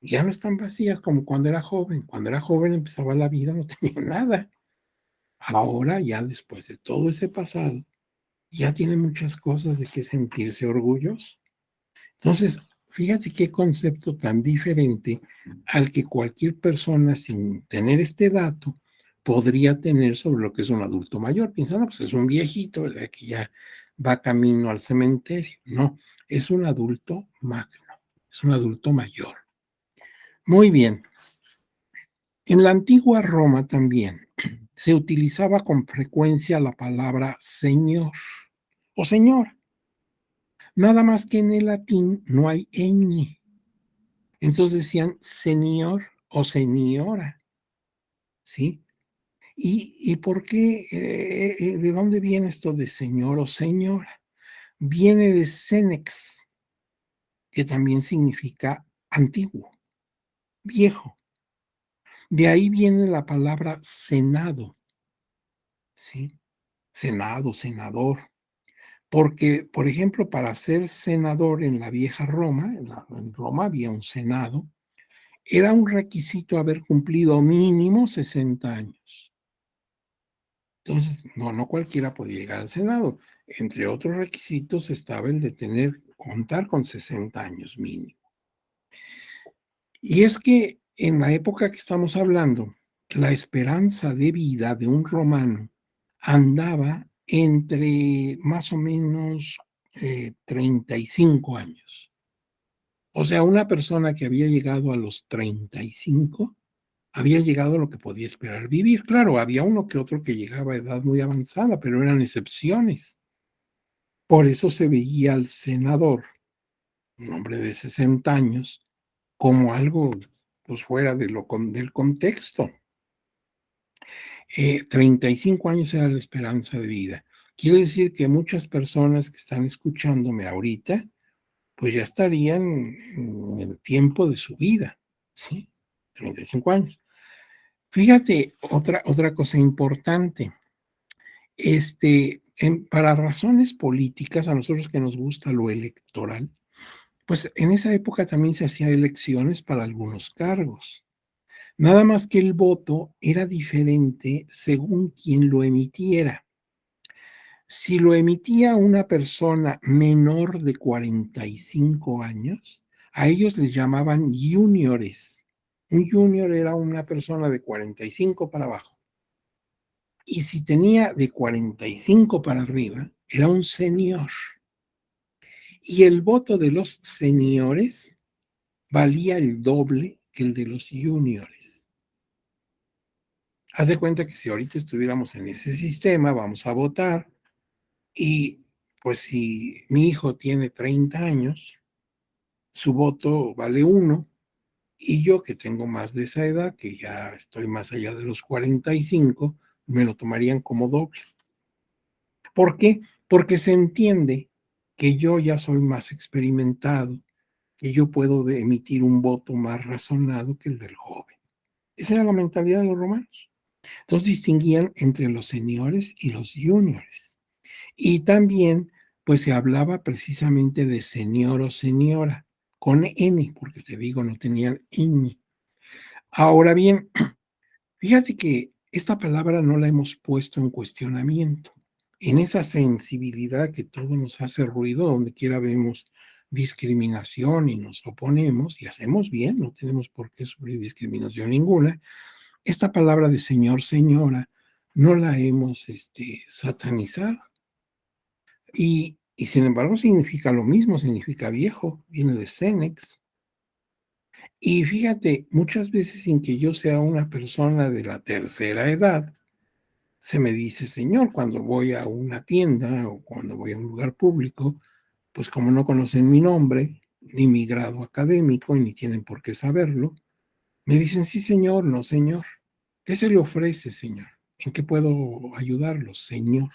Ya no están vacías como cuando era joven. Cuando era joven empezaba la vida, no tenía nada. Ahora, ya después de todo ese pasado, ya tiene muchas cosas de que sentirse orgulloso. Entonces, fíjate qué concepto tan diferente al que cualquier persona sin tener este dato podría tener sobre lo que es un adulto mayor. Piensa, no, pues es un viejito, ¿verdad? Que ya va camino al cementerio. No, es un adulto magno, es un adulto mayor. Muy bien. En la antigua Roma también se utilizaba con frecuencia la palabra señor o señor, nada más que en el latín no hay ñ. Entonces decían señor o señora, ¿sí? ¿Y por qué? ¿De dónde viene esto de señor o señora? Viene de senex, que también significa antiguo, viejo. De ahí viene la palabra senado, ¿sí? Senado, senador. Porque, por ejemplo, para ser senador en la vieja Roma, en Roma había un senado, era un requisito haber cumplido mínimo 60 años. Entonces, no cualquiera podía llegar al Senado. Entre otros requisitos estaba el de contar con 60 años mínimo. Y es que en la época que estamos hablando, la esperanza de vida de un romano andaba entre más o menos 35 años. O sea, una persona que había llegado a los 35 había llegado a lo que podía esperar vivir. Claro, había uno que otro que llegaba a edad muy avanzada, pero eran excepciones. Por eso se veía al senador, un hombre de 60 años, como algo pues fuera del contexto. 35 años era la esperanza de vida. Quiere decir que muchas personas que están escuchándome ahorita, pues ya estarían en el tiempo de su vida, ¿sí? 35 años. Fíjate, otra cosa importante, para razones políticas, a nosotros que nos gusta lo electoral, pues en esa época también se hacían elecciones para algunos cargos. Nada más que el voto era diferente según quien lo emitiera. Si lo emitía una persona menor de 45 años, a ellos les llamaban juniores. Un junior era una persona de 45 para abajo. Y si tenía de 45 para arriba, era un senior. Y el voto de los seniores valía el doble que el de los juniores. Haz de cuenta que si ahorita estuviéramos en ese sistema, vamos a votar y pues si mi hijo tiene 30 años, su voto vale uno y yo que tengo más de esa edad, que ya estoy más allá de los 45, me lo tomarían como doble. ¿Por qué? Porque se entiende que yo ya soy más experimentado, que yo puedo emitir un voto más razonado que el del joven. Esa era la mentalidad de los romanos. Entonces distinguían entre los señores y los juniores. Y también, pues se hablaba precisamente de señor o señora, con N, porque te digo, no tenían ñ. Ahora bien, fíjate que esta palabra no la hemos puesto en cuestionamiento. En esa sensibilidad que todo nos hace ruido, donde quiera vemos discriminación y nos oponemos y hacemos bien, no tenemos por qué sufrir discriminación ninguna. Esta palabra de señor, señora, no la hemos satanizado. Y sin embargo significa lo mismo, significa viejo, viene de senex. Y fíjate, muchas veces sin que yo sea una persona de la tercera edad, se me dice señor cuando voy a una tienda o cuando voy a un lugar público, pues como no conocen mi nombre, ni mi grado académico, y ni tienen por qué saberlo, me dicen sí señor, no señor. ¿Qué se le ofrece, señor? ¿En qué puedo ayudarlo, señor?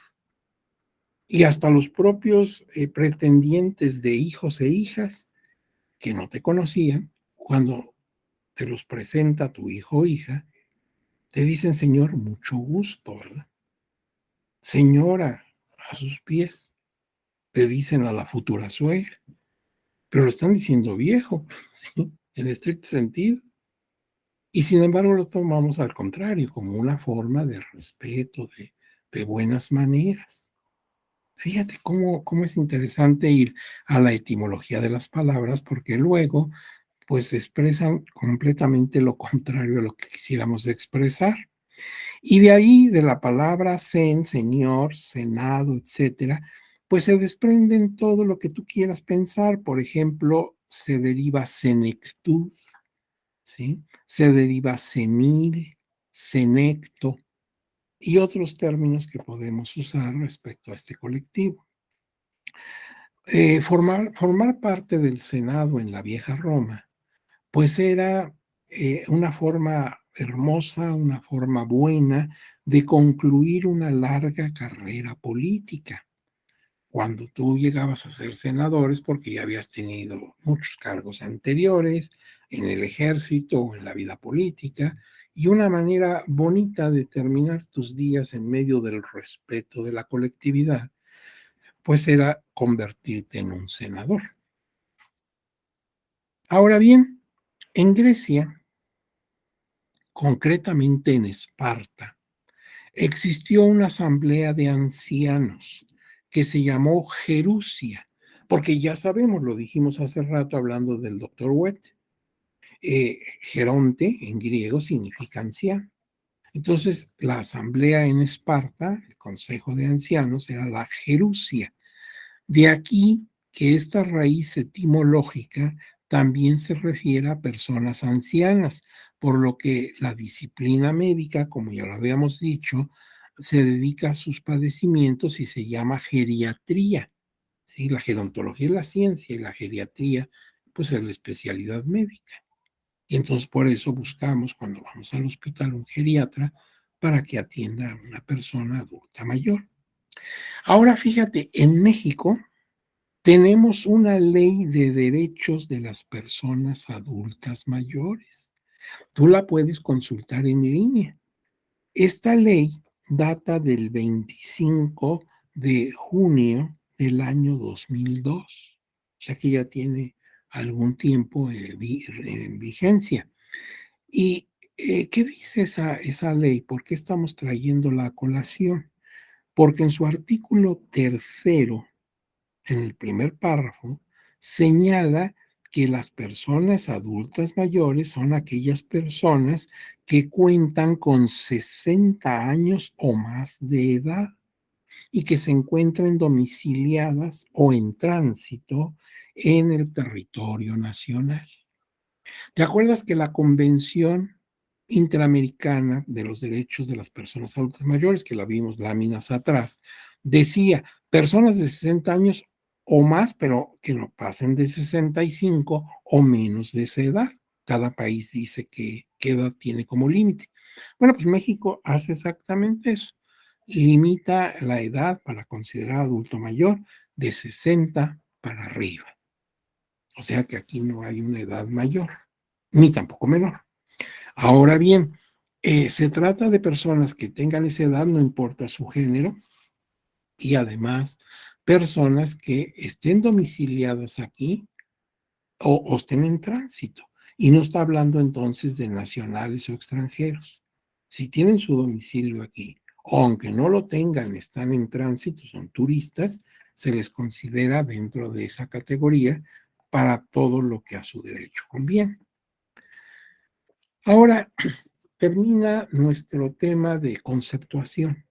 Y hasta los propios pretendientes de hijos e hijas que no te conocían, cuando te los presenta tu hijo o hija, te dicen, señor, mucho gusto, ¿verdad? Señora, a sus pies, te dicen a la futura suegra, pero lo están diciendo viejo, ¿sí? En estricto sentido. Y sin embargo lo tomamos al contrario, como una forma de respeto, de buenas maneras. Fíjate cómo es interesante ir a la etimología de las palabras, porque luego, pues, expresan completamente lo contrario a lo que quisiéramos expresar. Y de ahí, de la palabra señor, senado, etcétera, pues se desprenden todo lo que tú quieras pensar. Por ejemplo, se deriva senectud, ¿sí? Se deriva senil, senecto y otros términos que podemos usar respecto a este colectivo. Formar parte del Senado en la vieja Roma, pues era una forma hermosa, una forma buena de concluir una larga carrera política. Cuando tú llegabas a ser senador es porque ya habías tenido muchos cargos anteriores en el ejército o en la vida política, y una manera bonita de terminar tus días en medio del respeto de la colectividad pues era convertirte en un senador. Ahora bien, en Grecia, concretamente en Esparta, existió una asamblea de ancianos que se llamó Jerusia, porque ya sabemos, lo dijimos hace rato hablando del doctor Wett, Geronte en griego significa anciano. Entonces, la asamblea en Esparta, el consejo de ancianos, era la Jerusia. De aquí que esta raíz etimológica también se refiere a personas ancianas, por lo que la disciplina médica, como ya lo habíamos dicho, se dedica a sus padecimientos y se llama geriatría. ¿Sí? La gerontología es la ciencia y la geriatría, pues es la especialidad médica. Y entonces por eso buscamos cuando vamos al hospital un geriatra, para que atienda a una persona adulta mayor. Ahora fíjate, en México tenemos una ley de derechos de las personas adultas mayores. Tú la puedes consultar en línea. Esta ley data del 25 de junio del año 2002, o sea que ya tiene algún tiempo en vigencia. ¿Y qué dice esa ley? ¿Por qué estamos trayéndola a colación? Porque en su artículo tercero, en el primer párrafo, señala que las personas adultas mayores son aquellas personas que cuentan con 60 años o más de edad y que se encuentran domiciliadas o en tránsito en el territorio nacional. ¿Te acuerdas que la Convención Interamericana de los Derechos de las Personas Adultas Mayores, que la vimos láminas atrás, decía personas de 60 años o más, pero que no pasen de 65 o menos de esa edad? Cada país dice qué edad tiene como límite. Bueno, pues México hace exactamente eso. Limita la edad para considerar adulto mayor de 60 para arriba. O sea que aquí no hay una edad mayor, ni tampoco menor. Ahora bien, se trata de personas que tengan esa edad, no importa su género, y además personas que estén domiciliadas aquí o estén en tránsito. Y no está hablando entonces de nacionales o extranjeros. Si tienen su domicilio aquí, o aunque no lo tengan, están en tránsito, son turistas, se les considera dentro de esa categoría para todo lo que a su derecho conviene. Ahora, termina nuestro tema de conceptuación.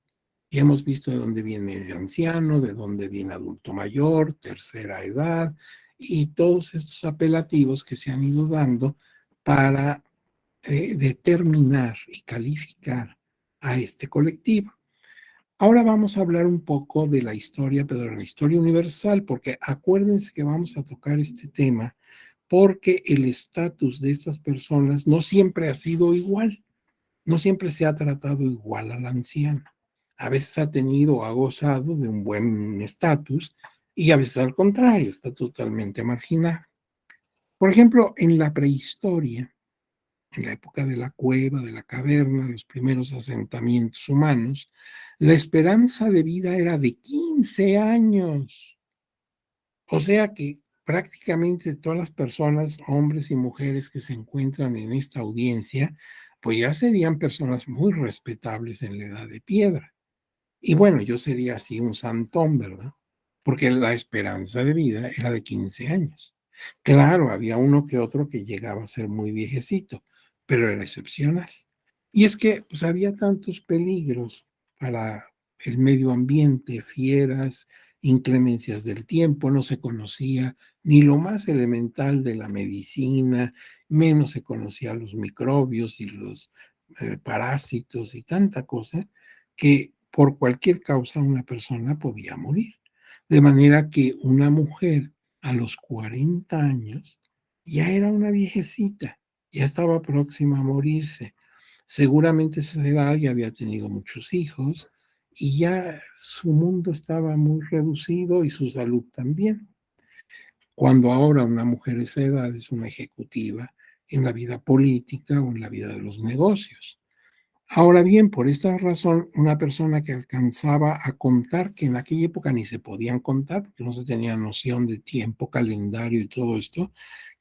Ya hemos visto de dónde viene anciano, de dónde viene adulto mayor, tercera edad y todos estos apelativos que se han ido dando para determinar y calificar a este colectivo. Ahora vamos a hablar un poco de la historia, pero de la historia universal, porque acuérdense que vamos a tocar este tema porque el estatus de estas personas no siempre ha sido igual. No siempre se ha tratado igual al anciano. A veces ha tenido o ha gozado de un buen estatus y a veces al contrario, está totalmente marginado. Por ejemplo, en la prehistoria, en la época de la cueva, de la caverna, los primeros asentamientos humanos, la esperanza de vida era de 15 años. O sea que prácticamente todas las personas, hombres y mujeres que se encuentran en esta audiencia, pues ya serían personas muy respetables en la edad de piedra. Y bueno, yo sería así un santón, ¿verdad? Porque la esperanza de vida era de 15 años. Claro, había uno que otro que llegaba a ser muy viejecito, pero era excepcional. Y es que pues había tantos peligros para el medio ambiente, fieras, inclemencias del tiempo, no se conocía ni lo más elemental de la medicina, menos se conocía los microbios y los parásitos y tanta cosa, que por cualquier causa una persona podía morir. De manera que una mujer a los 40 años ya era una viejecita, ya estaba próxima a morirse. Seguramente a esa edad ya había tenido muchos hijos y ya su mundo estaba muy reducido y su salud también. Cuando ahora una mujer de esa edad es una ejecutiva en la vida política o en la vida de los negocios. Ahora bien, por esta razón, una persona que alcanzaba a contar, que en aquella época ni se podían contar, porque no se tenía noción de tiempo, calendario y todo esto,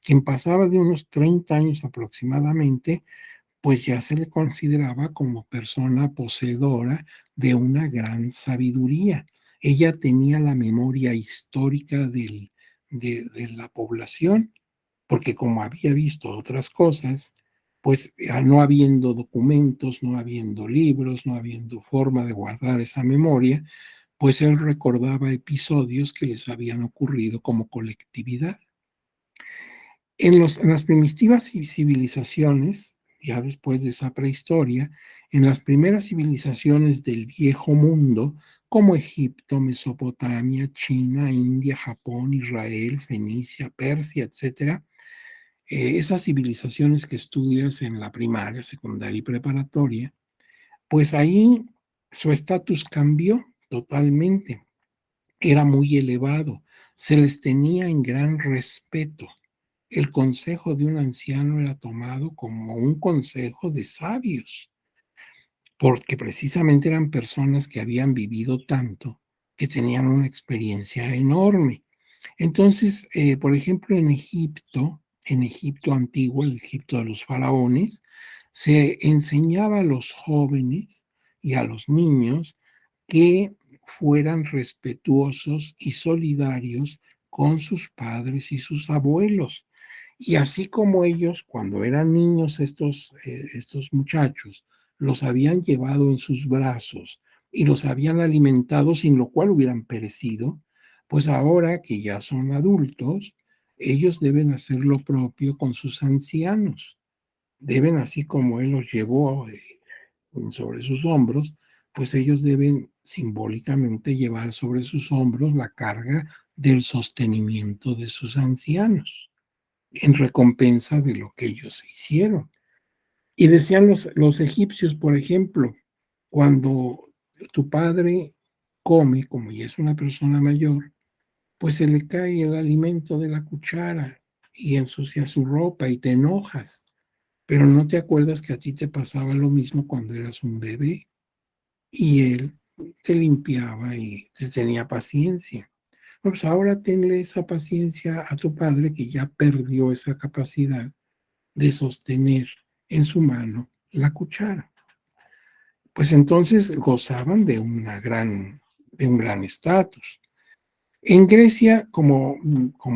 quien pasaba de unos 30 años aproximadamente, pues ya se le consideraba como persona poseedora de una gran sabiduría. Ella tenía la memoria histórica de la población, porque como había visto otras cosas, pues no habiendo documentos, no habiendo libros, no habiendo forma de guardar esa memoria, pues él recordaba episodios que les habían ocurrido como colectividad. En las primitivas civilizaciones, ya después de esa prehistoria, en las primeras civilizaciones del viejo mundo, como Egipto, Mesopotamia, China, India, Japón, Israel, Fenicia, Persia, etcétera, esas civilizaciones que estudias en la primaria, secundaria y preparatoria, Pues ahí su estatus cambió totalmente, era muy elevado, se les tenía en gran respeto. El consejo de un anciano era tomado como un consejo de sabios, porque precisamente eran personas que habían vivido tanto, que tenían una experiencia enorme. Entonces, por ejemplo, en Egipto antiguo, el Egipto de los faraones, se enseñaba a los jóvenes y a los niños que fueran respetuosos y solidarios con sus padres y sus abuelos. Y así como ellos, cuando eran niños, estos muchachos, los habían llevado en sus brazos y los habían alimentado, sin lo cual hubieran perecido, pues ahora que ya son adultos, ellos deben hacer lo propio con sus ancianos. Deben, así como él los llevó sobre sus hombros, pues ellos deben simbólicamente llevar sobre sus hombros la carga del sostenimiento de sus ancianos, en recompensa de lo que ellos hicieron. Y decían los egipcios, por ejemplo, cuando tu padre come, como ya es una persona mayor, pues se le cae el alimento de la cuchara y ensucia su ropa y te enojas, pero no te acuerdas que a ti te pasaba lo mismo cuando eras un bebé y él te limpiaba y te tenía paciencia. Pues ahora tenle esa paciencia a tu padre que ya perdió esa capacidad de sostener en su mano la cuchara. Pues entonces gozaban de un gran estatus. En Grecia, como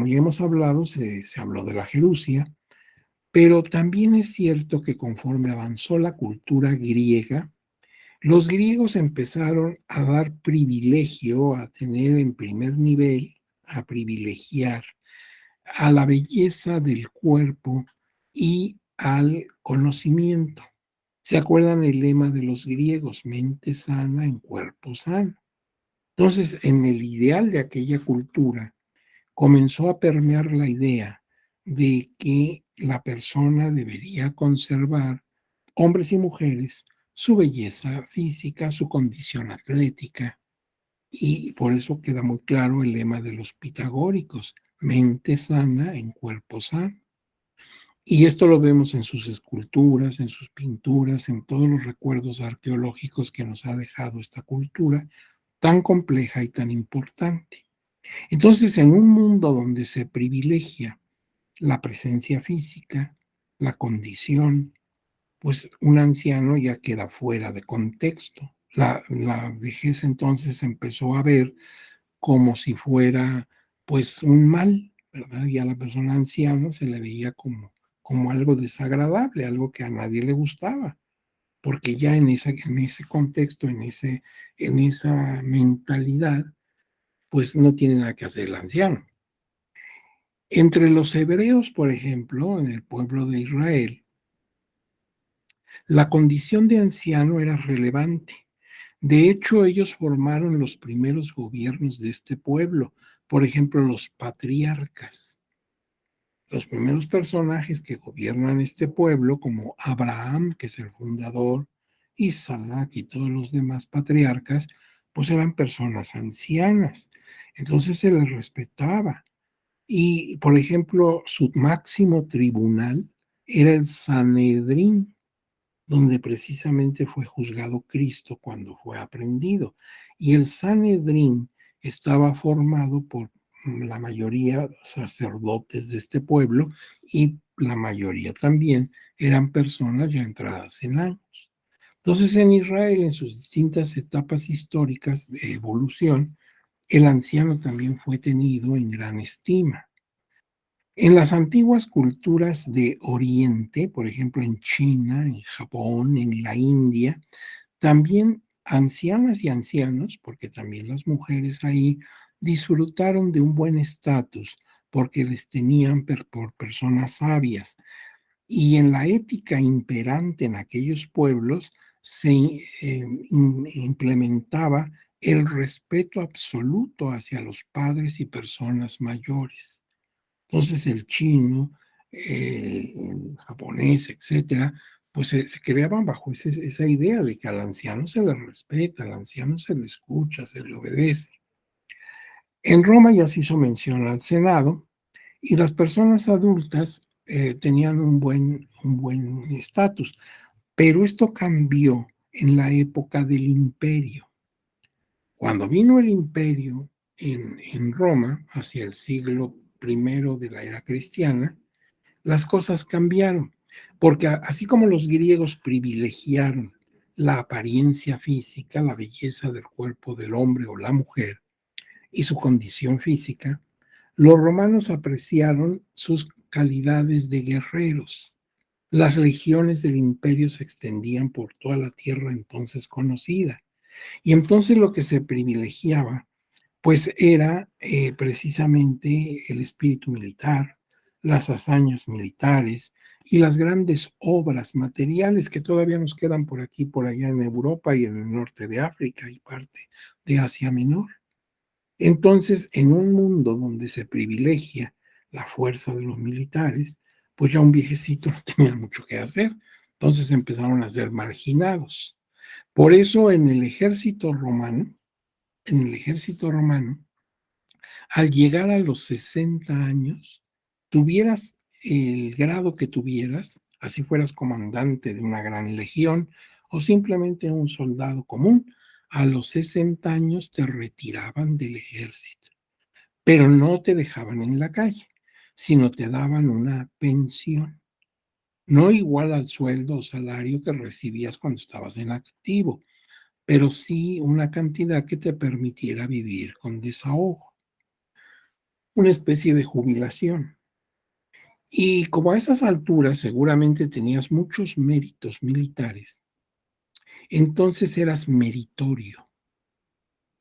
ya hemos hablado, se habló de la gerusia, pero también es cierto que conforme avanzó la cultura griega, los griegos empezaron a dar privilegio, a tener en primer nivel, a privilegiar a la belleza del cuerpo y al conocimiento. ¿Se acuerdan el lema de los griegos? Mente sana en cuerpo sano. Entonces, en el ideal de aquella cultura, comenzó a permear la idea de que la persona debería conservar, hombres y mujeres, su belleza física, su condición atlética, y por eso queda muy claro el lema de los pitagóricos, mente sana en cuerpo sano. Y esto lo vemos en sus esculturas, en sus pinturas, en todos los recuerdos arqueológicos que nos ha dejado esta cultura tan compleja y tan importante. Entonces, en un mundo donde se privilegia la presencia física, la condición, pues un anciano ya queda fuera de contexto. La vejez entonces empezó a ver como si fuera pues un mal, ¿verdad? Y a la persona anciana se le veía como algo desagradable, algo que a nadie le gustaba, porque ya en ese contexto, en esa mentalidad, pues no tiene nada que hacer el anciano. Entre los hebreos, por ejemplo, en el pueblo de Israel, la condición de anciano era relevante. De hecho, ellos formaron los primeros gobiernos de este pueblo, por ejemplo, los patriarcas. Los primeros personajes que gobiernan este pueblo, como Abraham, que es el fundador, Isaac y todos los demás patriarcas, pues eran personas ancianas. Entonces se les respetaba. Y, por ejemplo, su máximo tribunal era el Sanedrín, donde precisamente fue juzgado Cristo cuando fue aprendido. Y el Sanedrín estaba formado por la mayoría sacerdotes de este pueblo y la mayoría también eran personas ya entradas en años. Entonces, en Israel, en sus distintas etapas históricas de evolución, el anciano también fue tenido en gran estima. En las antiguas culturas de Oriente, por ejemplo en China, en Japón, en la India, también ancianas y ancianos, porque también las mujeres ahí disfrutaron de un buen estatus porque les tenían por personas sabias. Y en la ética imperante en aquellos pueblos se implementaba el respeto absoluto hacia los padres y personas mayores. Entonces el chino, el japonés, etcétera, pues se creaban bajo esa idea de que al anciano se le respeta, al anciano se le escucha, se le obedece. En Roma ya se hizo mención al Senado y las personas adultas tenían un buen estatus, pero esto cambió en la época del imperio. Cuando vino el imperio en Roma, hacia el siglo primero de la era cristiana, las cosas cambiaron, porque así como los griegos privilegiaron la apariencia física, la belleza del cuerpo del hombre o la mujer y su condición física, los romanos apreciaron sus calidades de guerreros. Las legiones del imperio se extendían por toda la tierra entonces conocida. Y entonces lo que se privilegiaba pues era precisamente el espíritu militar, las hazañas militares y las grandes obras materiales que todavía nos quedan por aquí, por allá en Europa y en el norte de África y parte de Asia Menor. Entonces, en un mundo donde se privilegia la fuerza de los militares, pues ya un viejecito no tenía mucho que hacer. Entonces empezaron a ser marginados. Por eso en el ejército romano, al llegar a los 60 años, tuvieras el grado que tuvieras, así fueras comandante de una gran legión o simplemente un soldado común, a los 60 años te retiraban del ejército, pero no te dejaban en la calle, sino te daban una pensión, no igual al sueldo o salario que recibías cuando estabas en activo, pero sí una cantidad que te permitiera vivir con desahogo, una especie de jubilación. Y como a esas alturas seguramente tenías muchos méritos militares, entonces eras meritorio.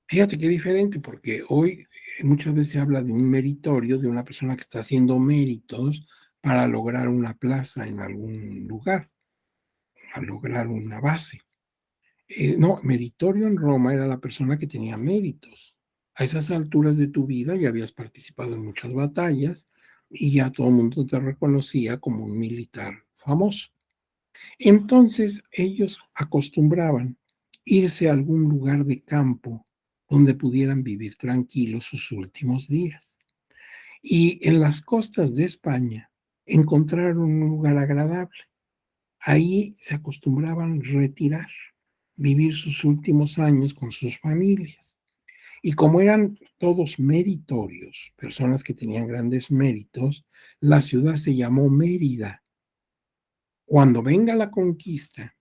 Fíjate qué diferente, porque hoy muchas veces se habla de un meritorio, de una persona que está haciendo méritos para lograr una plaza en algún lugar, a lograr una base. No, meritorio en Roma era la persona que tenía méritos. A esas alturas de tu vida ya habías participado en muchas batallas y ya todo el mundo te reconocía como un militar famoso. Entonces ellos acostumbraban irse a algún lugar de campo donde pudieran vivir tranquilos sus últimos días. Y en las costas de España encontraron un lugar agradable. Ahí se acostumbraban retirar, vivir sus últimos años con sus familias. Y como eran todos meritorios, personas que tenían grandes méritos, la ciudad se llamó Mérida. Cuando venga la conquista,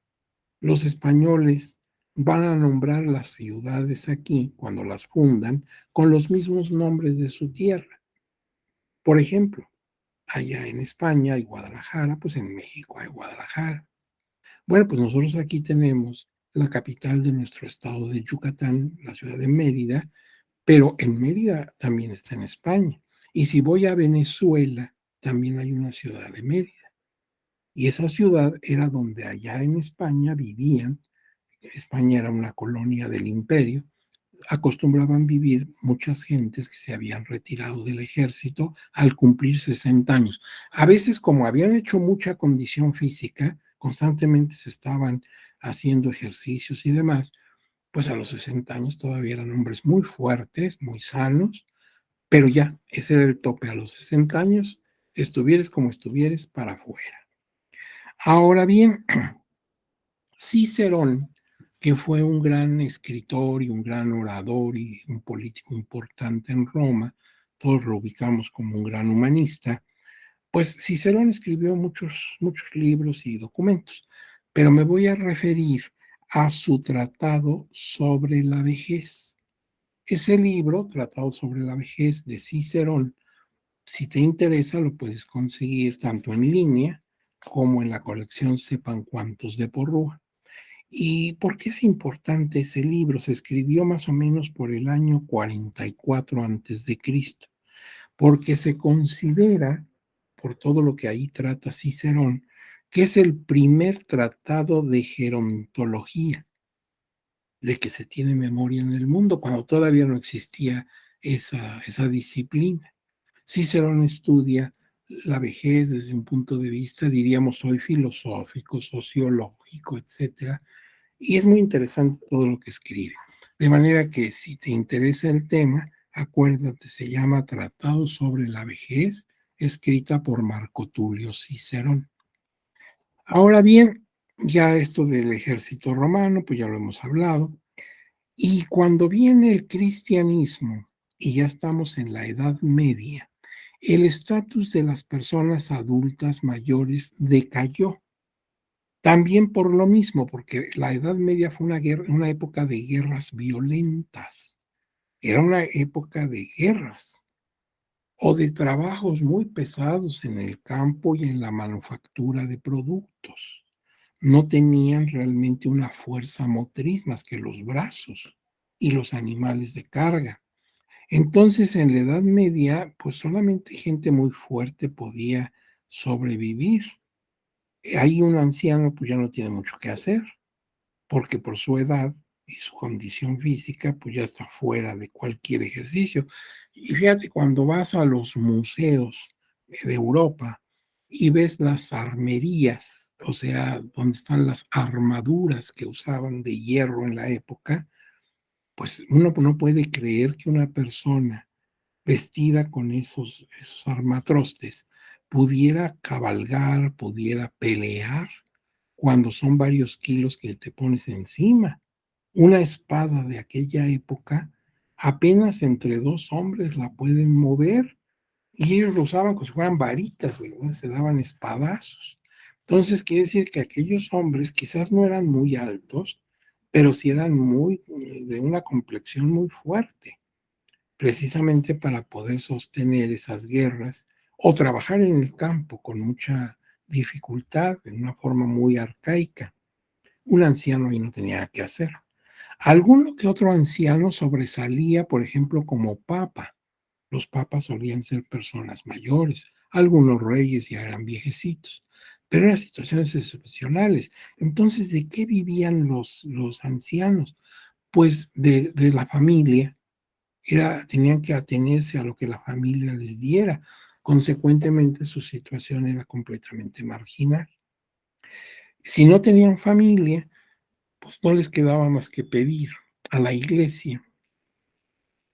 los españoles van a nombrar las ciudades aquí, cuando las fundan, con los mismos nombres de su tierra. Por ejemplo, allá en España hay Guadalajara, pues en México hay Guadalajara. Bueno, pues nosotros aquí tenemos la capital de nuestro estado de Yucatán, la ciudad de Mérida, pero en Mérida también está en España. Y si voy a Venezuela, también hay una ciudad de Mérida. Y esa ciudad era donde allá en España vivían. España era una colonia del imperio, acostumbraban vivir muchas gentes que se habían retirado del ejército al cumplir 60 años. A veces, como habían hecho mucha condición física, constantemente se estaban haciendo ejercicios y demás, pues a los 60 años todavía eran hombres muy fuertes, muy sanos, pero ya, ese era el tope. A los 60 años, estuvieres como estuvieres, para afuera. Ahora bien, Cicerón, que fue un gran escritor y un gran orador y un político importante en Roma, todos lo ubicamos como un gran humanista, pues Cicerón escribió muchos libros y documentos, pero me voy a referir a su tratado sobre la vejez. Ese libro, Tratado sobre la vejez de Cicerón, si te interesa, lo puedes conseguir tanto en línea como en la colección Sepan Cuántos de Porrúa. ¿Y por qué es importante ese libro? Se escribió más o menos por el año 44 antes de Cristo, porque se considera, por todo lo que ahí trata Cicerón, que es el primer tratado de gerontología de que se tiene memoria en el mundo, cuando todavía no existía esa disciplina. Cicerón estudia la vejez desde un punto de vista, diríamos hoy, filosófico, sociológico, etcétera, y es muy interesante todo lo que escribe. De manera que si te interesa el tema, acuérdate, se llama Tratado sobre la vejez, escrita por Marco Tulio Cicerón. Ahora bien, ya esto del ejército romano, pues ya lo hemos hablado, y cuando viene el cristianismo y ya estamos en la Edad Media, el estatus de las personas adultas mayores decayó. También por lo mismo, porque la Edad Media fue una época de guerras violentas, era una época de guerras o de trabajos muy pesados en el campo y en la manufactura de productos. No tenían realmente una fuerza motriz más que los brazos y los animales de carga. Entonces, en la Edad Media, pues solamente gente muy fuerte podía sobrevivir. Ahí un anciano, pues ya no tiene mucho que hacer, porque por su edad y su condición física, pues ya está fuera de cualquier ejercicio. Y fíjate, cuando vas a los museos de Europa y ves las armerías, o sea, donde están las armaduras que usaban de hierro en la época, pues uno no puede creer que una persona vestida con esos armatrostes pudiera cabalgar, pudiera pelear cuando son varios kilos que te pones encima. Una espada de aquella época, apenas entre 2 hombres la pueden mover, y ellos lo usaban como si fueran varitas, güey, ¿no? Se daban espadazos. Entonces, quiere decir que aquellos hombres quizás no eran muy altos, pero sí eran muy, de una complexión muy fuerte, precisamente para poder sostener esas guerras o trabajar en el campo con mucha dificultad, de una forma muy arcaica. Un anciano ahí no tenía que hacer. Alguno que otro anciano sobresalía, por ejemplo, como papa. Los papas solían ser personas mayores, algunos reyes ya eran viejecitos, pero eran situaciones excepcionales. Entonces, ¿de qué vivían los ancianos? Pues de la familia, tenían que atenerse a lo que la familia les diera. Consecuentemente, su situación era completamente marginal. Si no tenían familia, pues no les quedaba más que pedir a la iglesia,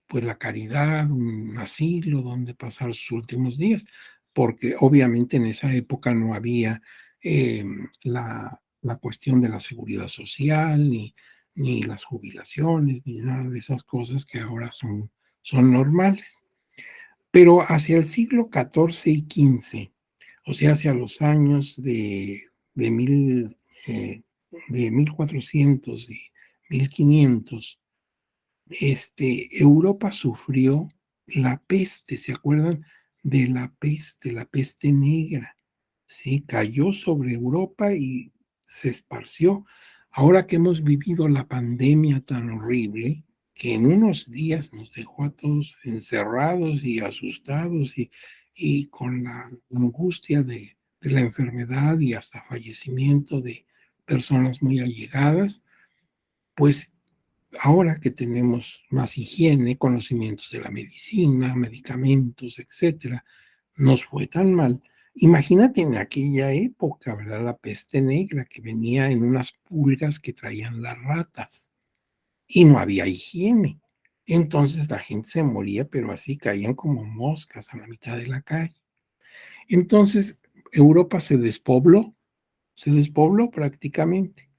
pues la caridad, un asilo donde pasar sus últimos días, porque obviamente en esa época no había la cuestión de la seguridad social, ni las jubilaciones, ni nada de esas cosas que ahora son normales. Pero hacia el siglo XIV y XV, o sea, hacia los años de, mil, eh, de 1400 y 1500, Europa sufrió la peste, ¿se acuerdan de la peste negra? Sí, cayó sobre Europa y se esparció. Ahora que hemos vivido la pandemia tan horrible, que en unos días nos dejó a todos encerrados y asustados y con la angustia de la enfermedad y hasta fallecimiento de personas muy allegadas, pues ahora que tenemos más higiene, conocimientos de la medicina, medicamentos, etcétera, nos fue tan mal. Imagínate en aquella época, ¿verdad? La peste negra que venía en unas pulgas que traían las ratas y no había higiene. Entonces la gente se moría, pero así caían como moscas a la mitad de la calle. Entonces Europa se despobló prácticamente.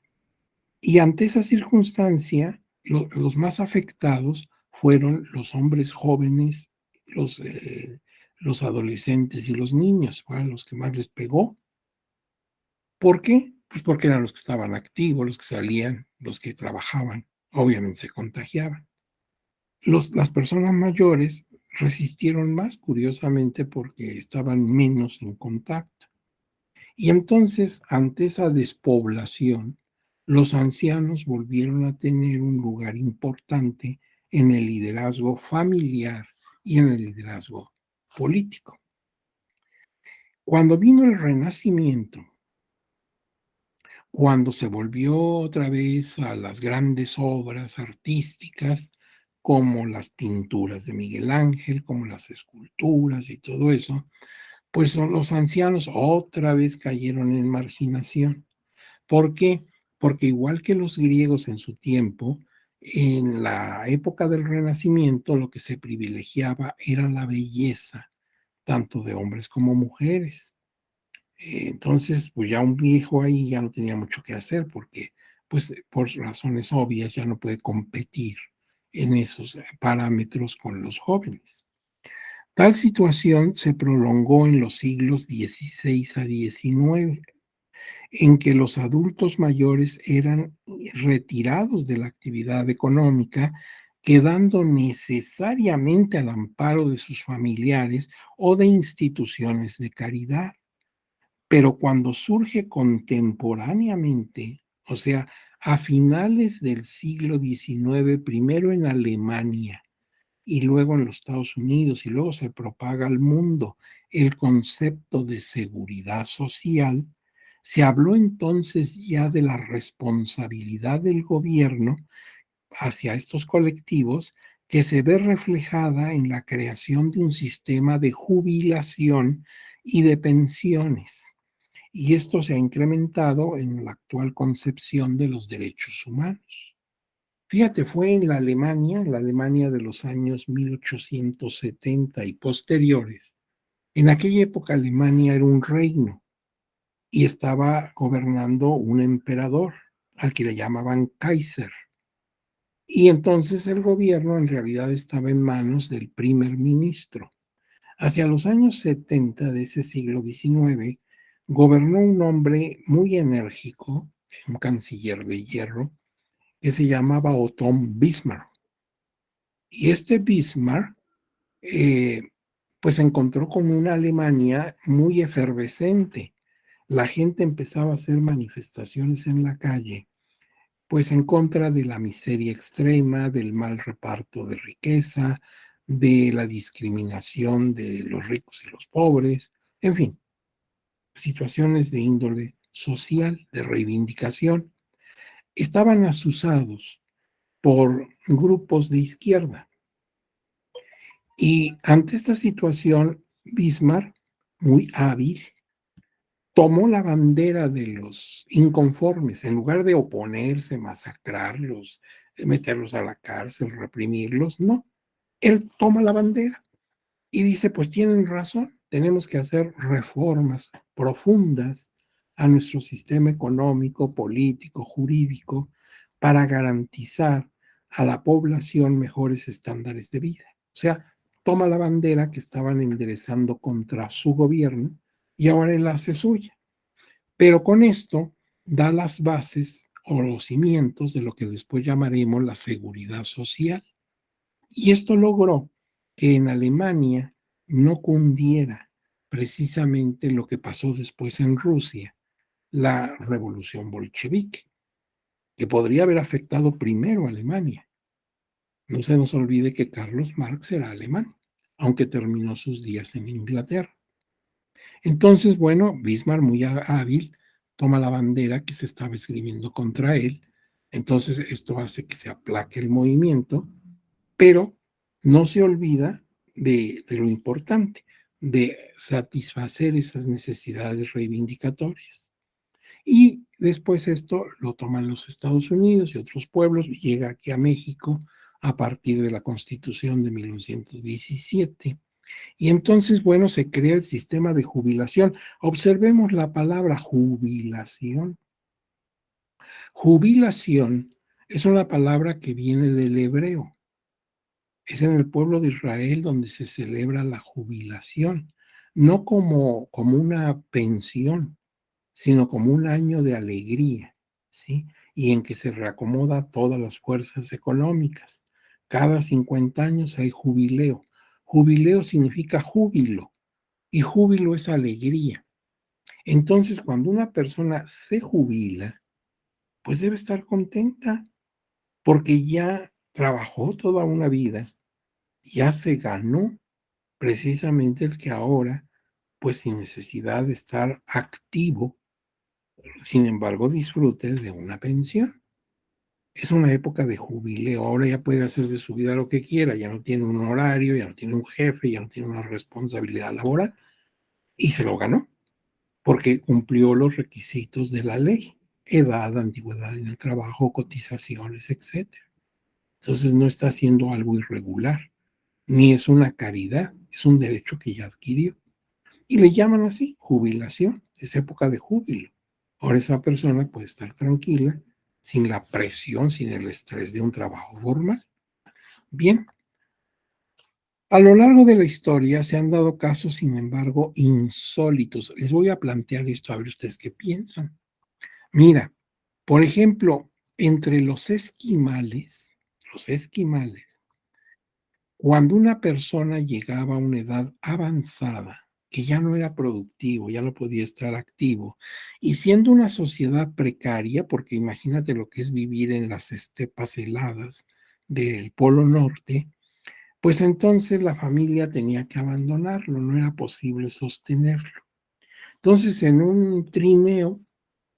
Y ante esa circunstancia, los más afectados fueron los hombres jóvenes, los adolescentes y los niños, fueron los que más les pegó. ¿Por qué? Pues porque eran los que estaban activos, los que salían, los que trabajaban, obviamente se contagiaban. Las personas mayores resistieron más, curiosamente, porque estaban menos en contacto. Y entonces, ante esa despoblación, los ancianos volvieron a tener un lugar importante en el liderazgo familiar y en el liderazgo político. Cuando vino el Renacimiento, cuando se volvió otra vez a las grandes obras artísticas, como las pinturas de Miguel Ángel, como las esculturas y todo eso, pues los ancianos otra vez cayeron en marginación. ¿Por qué? Porque igual que los griegos en su tiempo, en la época del Renacimiento lo que se privilegiaba era la belleza, tanto de hombres como mujeres. Entonces, pues ya un viejo ahí ya no tenía mucho que hacer porque, pues, por razones obvias ya no puede competir en esos parámetros con los jóvenes. Tal situación se prolongó en los siglos XVI a XIX, en que los adultos mayores eran retirados de la actividad económica, quedando necesariamente al amparo de sus familiares o de instituciones de caridad. Pero cuando surge contemporáneamente, o sea, a finales del siglo XIX, primero en Alemania y luego en los Estados Unidos y luego se propaga al mundo el concepto de seguridad social, se habló entonces ya de la responsabilidad del gobierno hacia estos colectivos que se ve reflejada en la creación de un sistema de jubilación y de pensiones. Y esto se ha incrementado en la actual concepción de los derechos humanos. Fíjate, fue en la Alemania de los años 1870 y posteriores. En aquella época Alemania era un reino y estaba gobernando un emperador al que le llamaban Kaiser. Y entonces el gobierno en realidad estaba en manos del primer ministro. Hacia los años 70 de ese siglo XIX, gobernó un hombre muy enérgico, un canciller de hierro, que se llamaba Otto Bismarck. Y este Bismarck, eh, pues se encontró con una Alemania muy efervescente. La gente empezaba a hacer manifestaciones en la calle, pues en contra de la miseria extrema, del mal reparto de riqueza, de la discriminación de los ricos y los pobres, en fin, situaciones de índole social, de reivindicación. Estaban asusados por grupos de izquierda. Y ante esta situación, Bismarck, muy hábil, tomó la bandera de los inconformes, en lugar de oponerse, masacrarlos, meterlos a la cárcel, reprimirlos, no, él toma la bandera y dice, pues tienen razón, tenemos que hacer reformas profundas a nuestro sistema económico, político, jurídico, para garantizar a la población mejores estándares de vida. O sea, toma la bandera que estaban enderezando contra su gobierno y ahora él la hace suya. Pero con esto da las bases o los cimientos de lo que después llamaremos la seguridad social. Y esto logró que en Alemania no cundiera precisamente lo que pasó después en Rusia, la revolución bolchevique, que podría haber afectado primero a Alemania. No se nos olvide que Carlos Marx era alemán, aunque terminó sus días en Inglaterra. Entonces, bueno, Bismarck, muy hábil, toma la bandera que se estaba escribiendo contra él. Entonces, esto hace que se aplaque el movimiento, pero no se olvida de lo importante, de satisfacer esas necesidades reivindicatorias. Y después esto lo toman los Estados Unidos y otros pueblos, y llega aquí a México a partir de la Constitución de 1917. Y entonces, bueno, se crea el sistema de jubilación. Observemos la palabra jubilación. Jubilación es una palabra que viene del hebreo. Es en el pueblo de Israel donde se celebra la jubilación, no como una pensión, sino como un año de alegría, ¿sí? Y en que se reacomoda todas las fuerzas económicas. Cada 50 años hay jubileo. Jubileo significa júbilo y júbilo es alegría. Entonces, cuando una persona se jubila, pues debe estar contenta porque ya trabajó toda una vida, ya se ganó precisamente el que ahora, pues sin necesidad de estar activo, sin embargo, disfrute de una pensión. Es una época de jubileo, ahora ya puede hacer de su vida lo que quiera, ya no tiene un horario, ya no tiene un jefe, ya no tiene una responsabilidad laboral. y se lo ganó, porque cumplió los requisitos de la ley: edad, antigüedad en el trabajo, cotizaciones, etcétera. Entonces no está haciendo algo irregular, ni es una caridad, es un derecho que ya adquirió. Y le llaman así, jubilación, es época de júbilo. Ahora esa persona puede estar tranquila, sin la presión, sin el estrés de un trabajo formal. Bien, a lo largo de la historia se han dado casos, sin embargo, insólitos. Les voy a plantear esto a ver ustedes qué piensan. Mira, por ejemplo, entre los esquimales, cuando una persona llegaba a una edad avanzada, que ya no era productivo, ya no podía estar activo, y siendo una sociedad precaria, porque imagínate lo que es vivir en las estepas heladas del Polo Norte, pues entonces la familia tenía que abandonarlo, no era posible sostenerlo. Entonces, en un trineo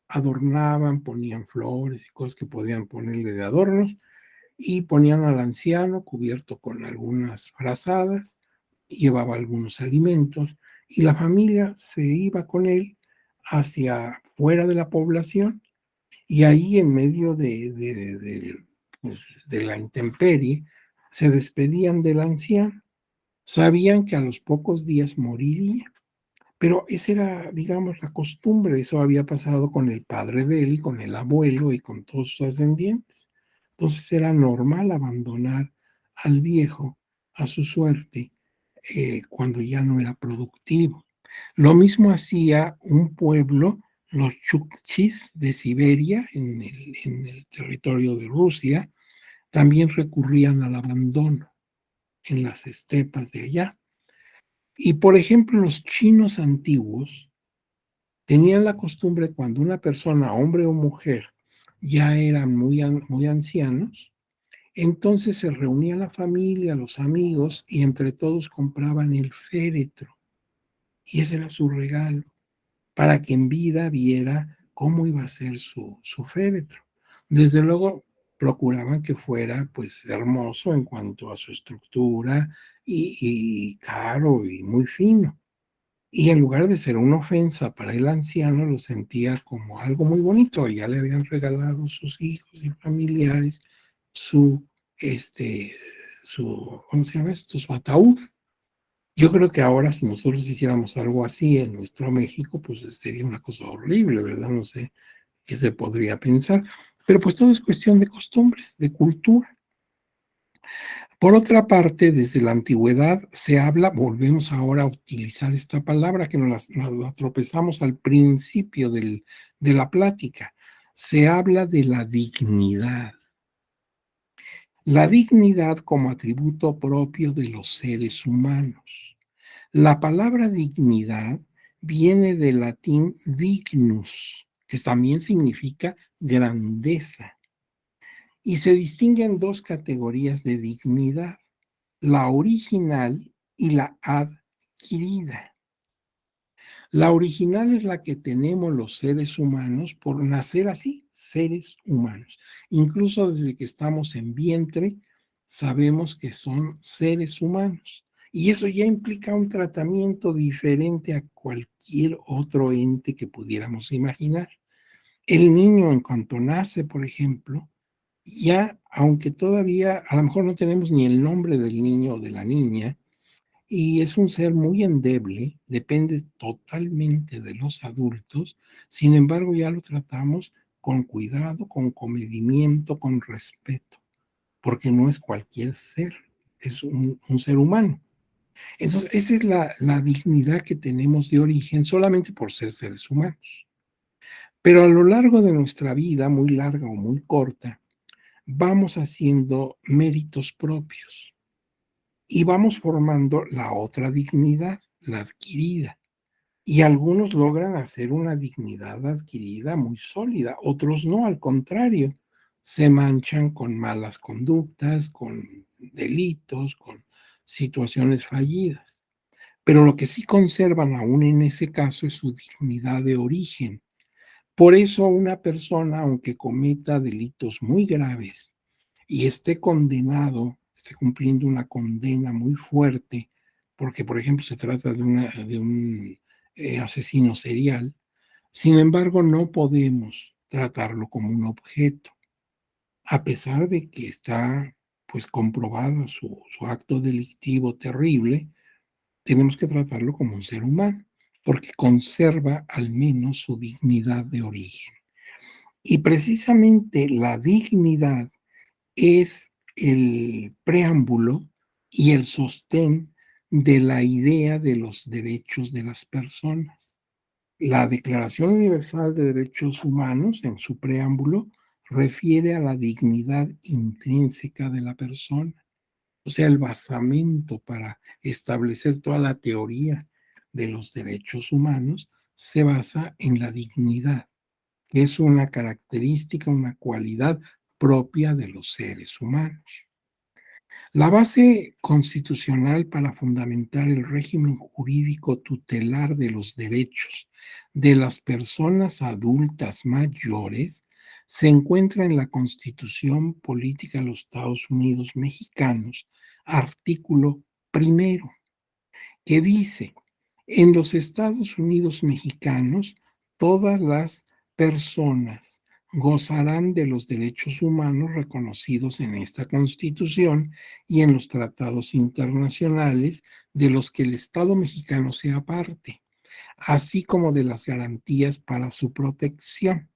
adornaban, ponían flores y cosas que podían ponerle de adornos, y ponían al anciano cubierto con algunas frazadas, llevaba algunos alimentos, y la familia se iba con él hacia fuera de la población, y ahí en medio pues, de la intemperie se despedían del anciano. Sabían que a los pocos días moriría, pero esa era, digamos, la costumbre. Eso había pasado con el padre de él, con el abuelo y con todos sus ascendientes. Entonces era normal abandonar al viejo a su suerte cuando ya no era productivo. Lo mismo hacía un pueblo, los Chukchis de Siberia, en el territorio de Rusia, también recurrían al abandono en las estepas de allá. Y por ejemplo, los chinos antiguos tenían la costumbre, cuando una persona, hombre o mujer, ya eran muy ancianos, entonces se reunía la familia, los amigos, y entre todos compraban el féretro. Y ese era su regalo, para que en vida viera cómo iba a ser su féretro. Desde luego, procuraban que fuera pues hermoso en cuanto a su estructura y caro y muy fino. Y en lugar de ser una ofensa para el anciano, lo sentía como algo muy bonito. Ya le habían regalado sus hijos y familiares su, este, ¿cómo se llama esto? Su ataúd. Yo creo que ahora, si nosotros hiciéramos algo así en nuestro México, pues sería una cosa horrible, ¿verdad? No sé qué se podría pensar. Pero pues todo es cuestión de costumbres, de cultura. Por otra parte, desde la antigüedad se habla, volvemos ahora a utilizar esta palabra que nos la tropezamos al principio de la plática, se habla de la dignidad. La dignidad como atributo propio de los seres humanos. La palabra dignidad viene del latín dignus, que también significa grandeza, y se distinguen dos categorías de dignidad: la original y la adquirida. La original es la que tenemos los seres humanos por nacer así, seres humanos. Incluso desde que estamos en vientre, sabemos que son seres humanos. Y eso ya implica un tratamiento diferente a cualquier otro ente que pudiéramos imaginar. El niño, en cuanto nace, por ejemplo, ya, aunque todavía a lo mejor no tenemos ni el nombre del niño o de la niña, y es un ser muy endeble, depende totalmente de los adultos, sin embargo ya lo tratamos con cuidado, con comedimiento, con respeto, porque no es cualquier ser, es un ser humano. Entonces, esa es la dignidad que tenemos de origen solamente por ser seres humanos. Pero a lo largo de nuestra vida, muy larga o muy corta, vamos haciendo méritos propios y vamos formando la otra dignidad, la adquirida. Y algunos logran hacer una dignidad adquirida muy sólida, otros no, al contrario, se manchan con malas conductas, con delitos, con situaciones fallidas. Pero lo que sí conservan aún en ese caso es su dignidad de origen. Por eso una persona, aunque cometa delitos muy graves y esté condenado, esté cumpliendo una condena muy fuerte, porque por ejemplo se trata de un asesino serial. Sin embargo, no podemos tratarlo como un objeto, a pesar de que está, pues, comprobado su acto delictivo terrible. Tenemos que tratarlo como un ser humano, porque conserva al menos su dignidad de origen. Y precisamente la dignidad es el preámbulo y el sostén de la idea de los derechos de las personas. La Declaración Universal de Derechos Humanos, en su preámbulo, refiere a la dignidad intrínseca de la persona, o sea, el basamento para establecer toda la teoría de los derechos humanos se basa en la dignidad, que es una característica, una cualidad propia de los seres humanos. La base constitucional para fundamentar el régimen jurídico tutelar de los derechos de las personas adultas mayores se encuentra en la Constitución Política de los Estados Unidos Mexicanos, artículo primero, que dice: en los Estados Unidos mexicanos, todas las personas gozarán de los derechos humanos reconocidos en esta Constitución y en los tratados internacionales de los que el Estado mexicano sea parte, así como de las garantías para su protección.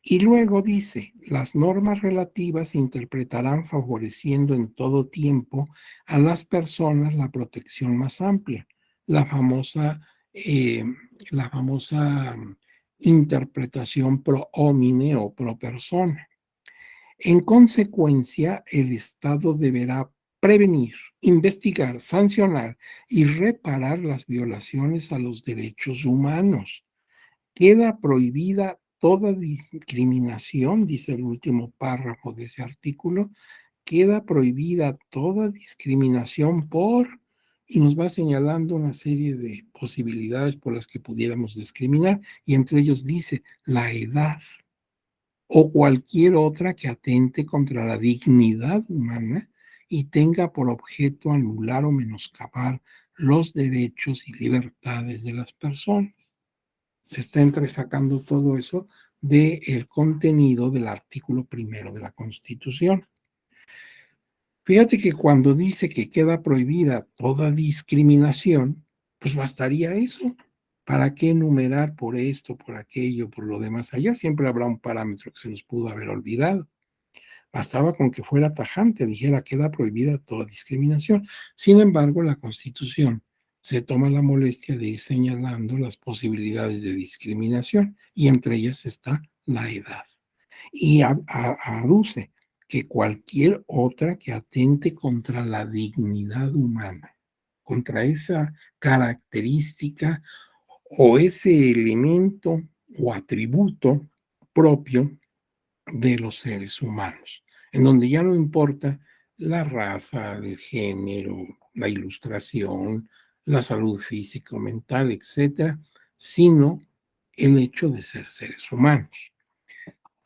Y luego dice, las normas relativas interpretarán favoreciendo en todo tiempo a las personas la protección más amplia, la famosa, eh, la famosa interpretación pro homine o pro persona. En consecuencia, el Estado deberá prevenir, investigar, sancionar y reparar las violaciones a los derechos humanos. Queda prohibida toda discriminación, dice el último párrafo de ese artículo, queda prohibida toda discriminación por, y nos va señalando una serie de posibilidades por las que pudiéramos discriminar, y entre ellos dice la edad o cualquier otra que atente contra la dignidad humana y tenga por objeto anular o menoscabar los derechos y libertades de las personas. Se está entresacando todo eso del contenido del artículo primero de la Constitución. Fíjate que cuando dice que queda prohibida toda discriminación, pues bastaría eso. ¿Para qué enumerar por esto, por aquello, por lo demás? Allá siempre habrá un parámetro que se nos pudo haber olvidado. Bastaba con que fuera tajante, dijera queda prohibida toda discriminación. Sin embargo, la Constitución se toma la molestia de ir señalando las posibilidades de discriminación y entre ellas está la edad. Y aduce que cualquier otra que atente contra la dignidad humana, contra esa característica o ese elemento o atributo propio de los seres humanos, en donde ya no importa la raza, el género, la ilustración, la salud física o mental, etcétera, sino el hecho de ser seres humanos.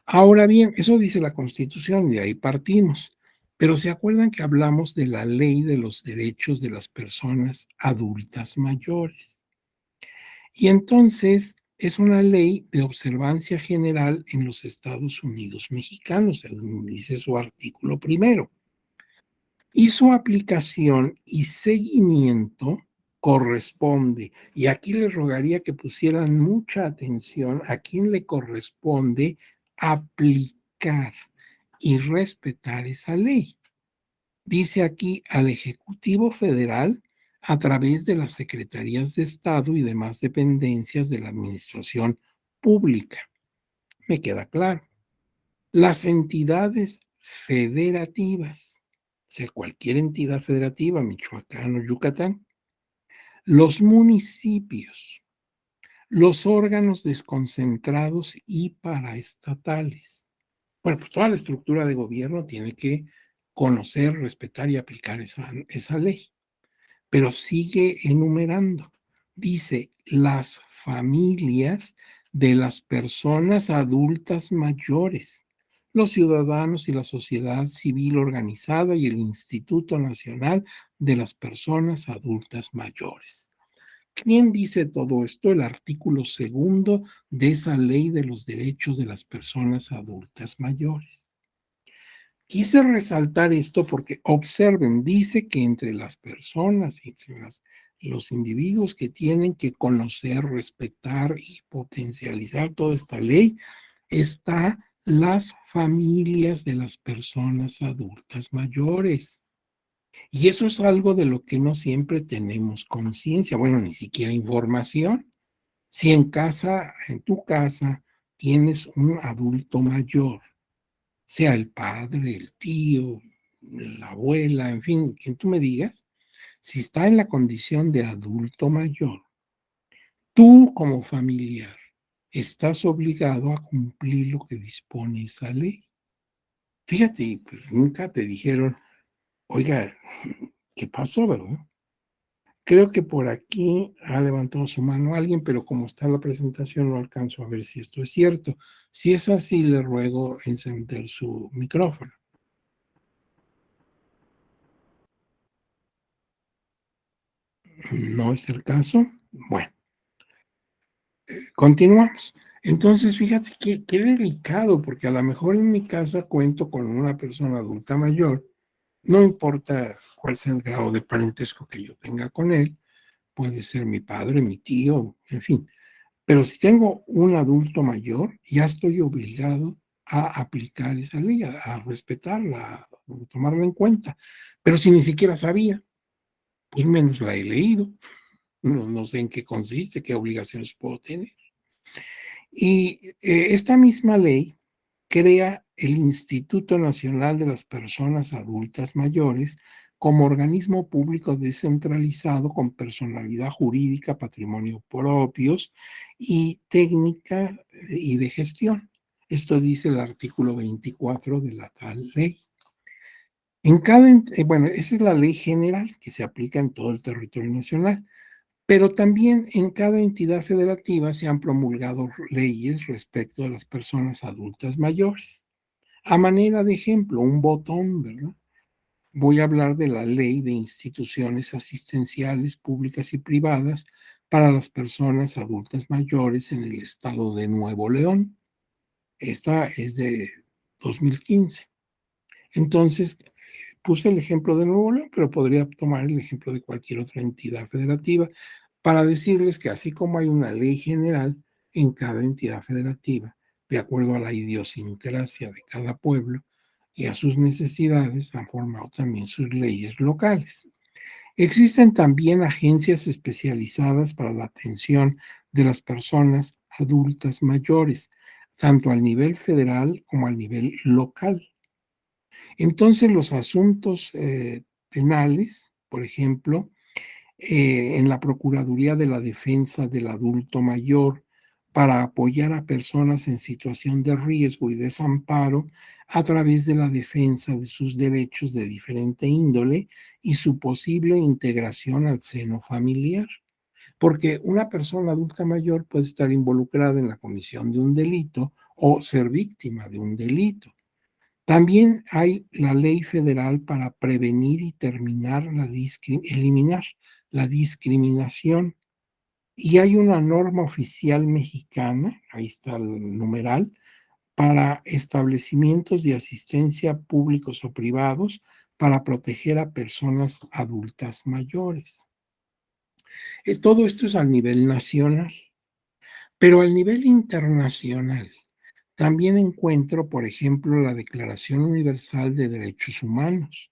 Ahora bien, eso dice la Constitución, de ahí partimos. Pero se acuerdan que hablamos de la ley de los derechos de las personas adultas mayores. Y entonces es una ley de observancia general en los Estados Unidos mexicanos, según dice su artículo primero. Y su aplicación y seguimiento corresponde, y aquí les rogaría que pusieran mucha atención a quién le corresponde aplicar y respetar esa ley. Dice aquí al Ejecutivo Federal a través de las secretarías de Estado y demás dependencias de la administración pública. Me queda claro. Las entidades federativas, o sea, cualquier entidad federativa, Michoacán o Yucatán, los municipios, los órganos desconcentrados y paraestatales. Bueno, pues toda la estructura de gobierno tiene que conocer, respetar y aplicar esa ley, pero sigue enumerando. Dice, las familias de las personas adultas mayores, los ciudadanos y la sociedad civil organizada y el Instituto Nacional de las Personas Adultas Mayores. ¿Quién dice todo esto? El artículo segundo de esa Ley de los Derechos de las Personas Adultas Mayores. Quise resaltar esto porque observen, dice que entre las personas, los individuos que tienen que conocer, respetar y potencializar toda esta ley, está las familias de las personas adultas mayores. Y eso es algo de lo que no siempre tenemos conciencia, bueno, ni siquiera información. Si en casa, en tu casa, tienes un adulto mayor, sea el padre, el tío, la abuela, en fin, quien tú me digas, si está en la condición de adulto mayor, tú como familiar estás obligado a cumplir lo que dispone esa ley. Fíjate, pues nunca te dijeron, oiga, ¿qué pasó, verdad? Creo que por aquí ha levantado su mano alguien, pero como está la presentación no alcanzo a ver si esto es cierto. Si es así, le ruego encender su micrófono. ¿No es el caso? Bueno, continuamos. Entonces, fíjate qué delicado, porque a lo mejor en mi casa cuento con una persona adulta mayor, no importa cuál sea el grado de parentesco que yo tenga con él, puede ser mi padre, mi tío, en fin. Pero si tengo un adulto mayor, ya estoy obligado a aplicar esa ley, a respetarla, a tomarla en cuenta. Pero si ni siquiera sabía, pues menos la he leído. No sé en qué consiste, qué obligaciones puedo tener. Y esta misma ley crea el Instituto Nacional de las Personas Adultas Mayores como organismo público descentralizado con personalidad jurídica, patrimonio propios y técnica y de gestión. Esto dice el artículo 24 de la tal ley. Bueno, esa es la ley general que se aplica en todo el territorio nacional. Pero también en cada entidad federativa se han promulgado leyes respecto a las personas adultas mayores. A manera de ejemplo, un botón, ¿verdad? Voy a hablar de la Ley de Instituciones Asistenciales Públicas y Privadas para las personas adultas mayores en el estado de Nuevo León. Esta es de 2015. Entonces, puse el ejemplo de Nuevo León, pero podría tomar el ejemplo de cualquier otra entidad federativa para decirles que así como hay una ley general en cada entidad federativa, de acuerdo a la idiosincrasia de cada pueblo y a sus necesidades, han formado también sus leyes locales. Existen también agencias especializadas para la atención de las personas adultas mayores, tanto al nivel federal como al nivel local. Entonces, los asuntos penales, por ejemplo, en la Procuraduría de la Defensa del Adulto Mayor, para apoyar a personas en situación de riesgo y desamparo a través de la defensa de sus derechos de diferente índole y su posible integración al seno familiar. Porque una persona adulta mayor puede estar involucrada en la comisión de un delito o ser víctima de un delito. También hay la ley federal para prevenir y eliminar la discriminación. Y hay una norma oficial mexicana, ahí está el numeral, para establecimientos de asistencia públicos o privados para proteger a personas adultas mayores. Todo esto es a nivel nacional, pero al nivel internacional también encuentro, por ejemplo, la Declaración Universal de Derechos Humanos,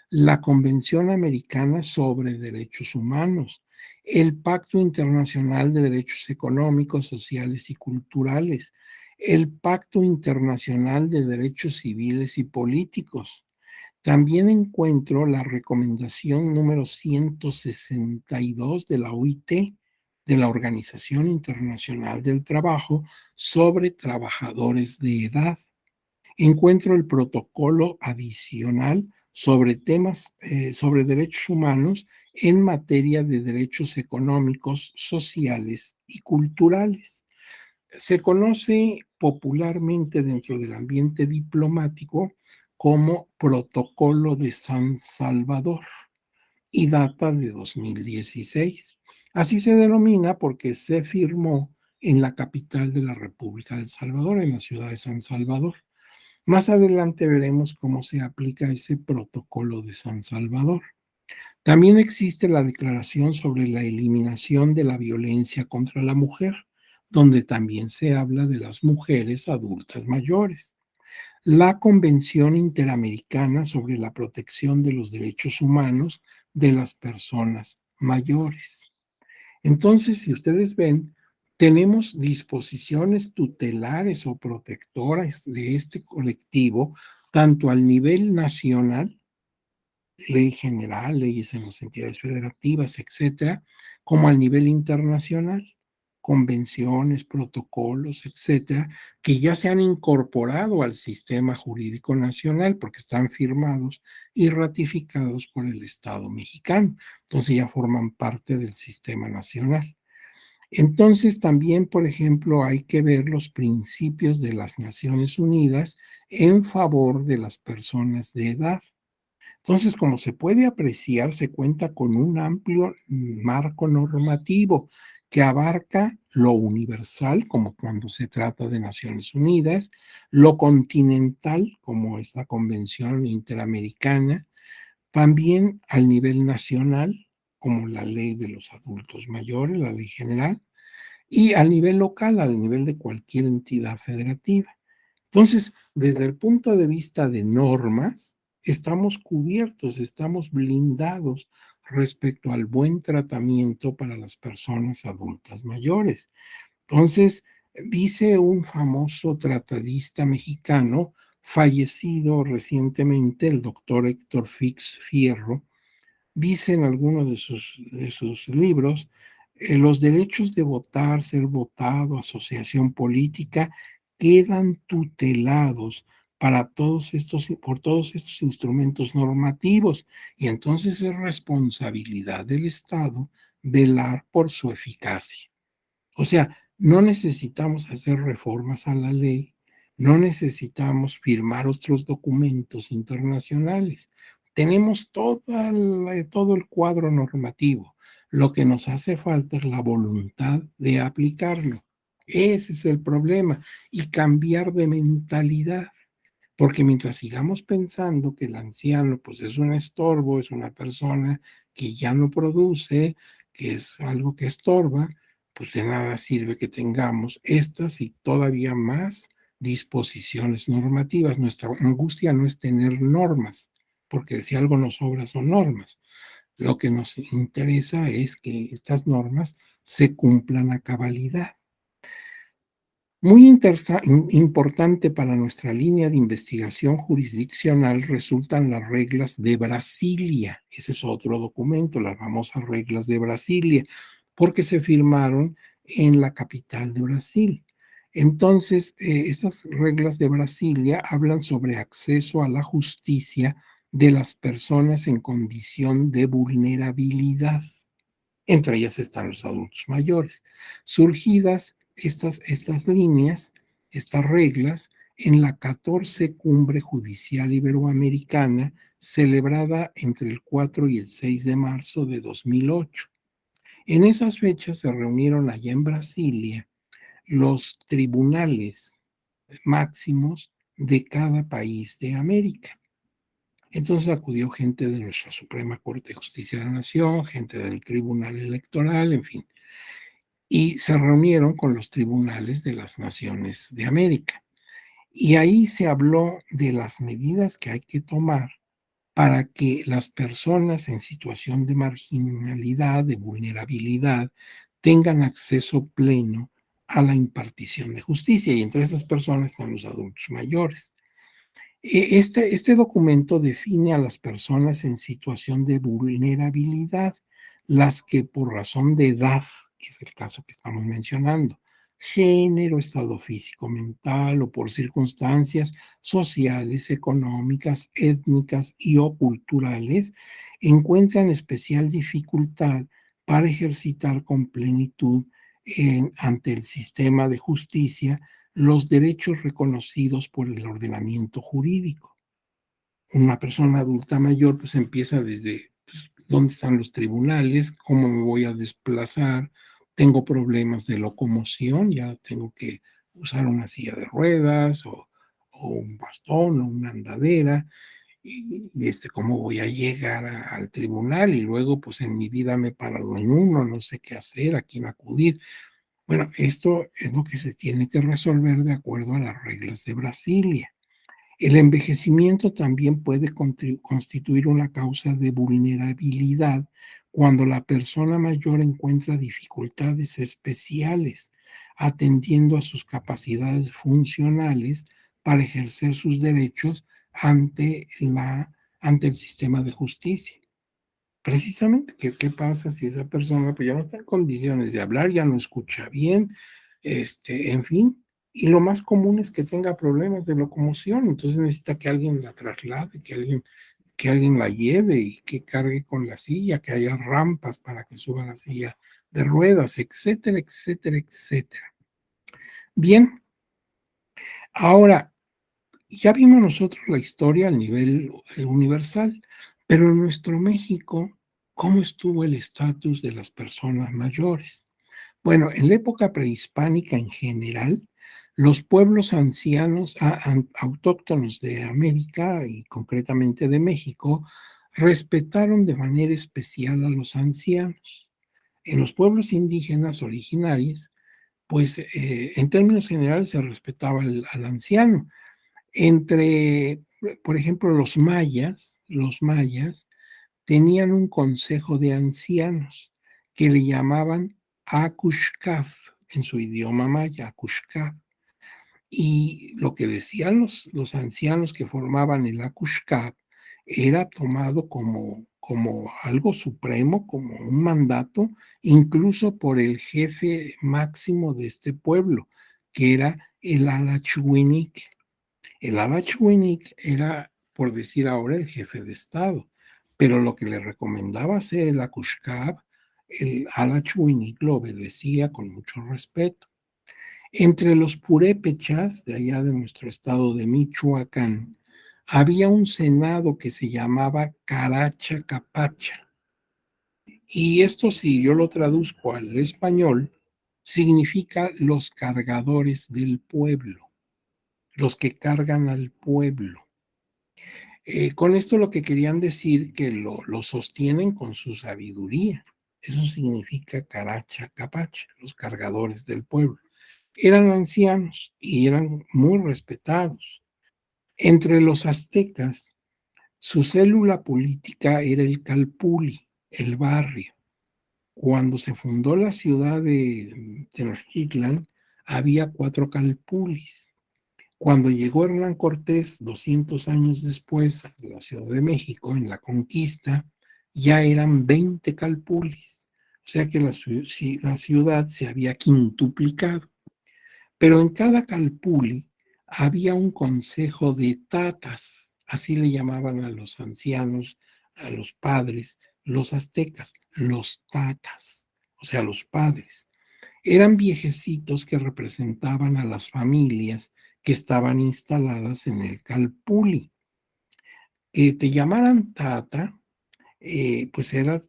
la Convención Americana sobre Derechos Humanos, el Pacto Internacional de Derechos Económicos, Sociales y Culturales, el Pacto Internacional de Derechos Civiles y Políticos. También encuentro la recomendación número 162 de la OIT, de la Organización Internacional del Trabajo, sobre trabajadores de edad. Encuentro el protocolo adicional sobre temas, sobre derechos humanos en materia de derechos económicos, sociales y culturales. Se conoce popularmente dentro del ambiente diplomático como Protocolo de San Salvador y data de 2016. Así se denomina porque se firmó en la capital de la República de El Salvador, en la ciudad de San Salvador. Más adelante veremos cómo se aplica ese protocolo de San Salvador. También existe la Declaración sobre la Eliminación de la Violencia contra la Mujer, donde también se habla de las mujeres adultas mayores. La Convención Interamericana sobre la Protección de los Derechos Humanos de las Personas Mayores. Entonces, si ustedes ven, tenemos disposiciones tutelares o protectoras de este colectivo, tanto al nivel nacional, ley general, leyes en las entidades federativas, etcétera, como al nivel internacional, convenciones, protocolos, etcétera, que ya se han incorporado al sistema jurídico nacional porque están firmados y ratificados por el Estado mexicano. Entonces ya forman parte del sistema nacional. Entonces también, por ejemplo, hay que ver los principios de las Naciones Unidas en favor de las personas de edad. Entonces, como se puede apreciar, se cuenta con un amplio marco normativo que abarca lo universal, como cuando se trata de Naciones Unidas, lo continental, como esta Convención Interamericana, también al nivel nacional, como la ley de los adultos mayores, la ley general, y al nivel local, al nivel de cualquier entidad federativa. Entonces, desde el punto de vista de normas, estamos cubiertos, estamos blindados respecto al buen tratamiento para las personas adultas mayores. Entonces, dice un famoso tratadista mexicano, fallecido recientemente, el doctor Héctor Fix Fierro, dice en algunos de sus libros, los derechos de votar, ser votado, asociación política, quedan tutelados para todos estos, por todos estos instrumentos normativos y entonces es responsabilidad del Estado velar por su eficacia. O sea, no necesitamos hacer reformas a la ley, no necesitamos firmar otros documentos internacionales. Tenemos todo el cuadro normativo. Lo que nos hace falta es la voluntad de aplicarlo. Ese es el problema. Y cambiar de mentalidad. Porque mientras sigamos pensando que el anciano pues es un estorbo, es una persona que ya no produce, que es algo que estorba, pues de nada sirve que tengamos estas y todavía más disposiciones normativas. Nuestra angustia no es tener normas, porque si algo nos sobra son normas. Lo que nos interesa es que estas normas se cumplan a cabalidad. Muy importante para nuestra línea de investigación jurisdiccional resultan las reglas de Brasilia. Ese es otro documento, las famosas reglas de Brasilia, porque se firmaron en la capital de Brasil. Entonces, esas reglas de Brasilia hablan sobre acceso a la justicia de las personas en condición de vulnerabilidad. Entre ellas están los adultos mayores. Surgidas estas líneas, estas reglas, en la 14 Cumbre Judicial Iberoamericana, celebrada entre el 4 y el 6 de marzo de 2008. En esas fechas se reunieron allá en Brasilia los tribunales máximos de cada país de América. Entonces acudió gente de nuestra Suprema Corte de Justicia de la Nación, gente del Tribunal Electoral, en fin, y se reunieron con los tribunales de las naciones de América. Y ahí se habló de las medidas que hay que tomar para que las personas en situación de marginalidad, de vulnerabilidad, tengan acceso pleno a la impartición de justicia. Y entre esas personas están los adultos mayores. Este documento define a las personas en situación de vulnerabilidad, las que por razón de edad, que es el caso que estamos mencionando, género, estado físico, mental o por circunstancias sociales, económicas, étnicas y o culturales, encuentran especial dificultad para ejercitar con plenitud ante el sistema de justicia los derechos reconocidos por el ordenamiento jurídico. Una persona adulta mayor pues empieza desde dónde están los tribunales, cómo me voy a desplazar, tengo problemas de locomoción, ya tengo que usar una silla de ruedas o un bastón o una andadera, cómo voy a llegar al tribunal y luego pues en mi vida me he parado en uno, no sé qué hacer, a quién acudir. Bueno, esto es lo que se tiene que resolver de acuerdo a las reglas de Brasilia. El envejecimiento también puede constituir una causa de vulnerabilidad cuando la persona mayor encuentra dificultades especiales atendiendo a sus capacidades funcionales para ejercer sus derechos ante, ante el sistema de justicia. Precisamente, ¿qué pasa si esa persona pues ya no está en condiciones de hablar, ya no escucha bien, en fin? Y lo más común es que tenga problemas de locomoción, entonces necesita que alguien la traslade, que alguien la lleve y que cargue con la silla, que haya rampas para que suba la silla de ruedas, etcétera, etcétera, etcétera. Bien, ahora ya vimos nosotros la historia al nivel universal, pero en nuestro México, ¿cómo estuvo el estatus de las personas mayores? Bueno, en la época prehispánica en general, los pueblos ancianos autóctonos de América y concretamente de México respetaron de manera especial a los ancianos. En los pueblos indígenas originarios, pues en términos generales se respetaba al anciano. Entre, por ejemplo, los mayas tenían un consejo de ancianos que le llamaban Akushkaf, en su idioma maya, Akushkaf. Y lo que decían los ancianos que formaban el Akushkaf era tomado como algo supremo, como un mandato, incluso por el jefe máximo de este pueblo, que era el Alachuinik. El Abachuinik era, por decir ahora, el jefe de Estado, pero lo que le recomendaba hacer el Akushkab, el Alachuinik lo obedecía con mucho respeto. Entre los purépechas de allá de nuestro estado de Michoacán, había un senado que se llamaba Caracha Capacha. Y esto, si yo lo traduzco al español, significa los cargadores del pueblo, los que cargan al pueblo. Con esto lo que querían decir que lo sostienen con su sabiduría. Eso significa caracha, capacha, los cargadores del pueblo. Eran ancianos y eran muy respetados. Entre los aztecas, su célula política era el calpuli, el barrio. Cuando se fundó la ciudad de Tenochtitlan, había 4 calpulis. Cuando llegó Hernán Cortés, 200 años después, a la Ciudad de México, en la conquista, ya eran 20 calpulis. O sea que la ciudad se había quintuplicado. Pero en cada calpuli había un consejo de tatas, así le llamaban a los ancianos, a los padres, los aztecas, los tatas, o sea, los padres. Eran viejecitos que representaban a las familias que estaban instaladas en el Calpulli. Que te llamaran tata, pues era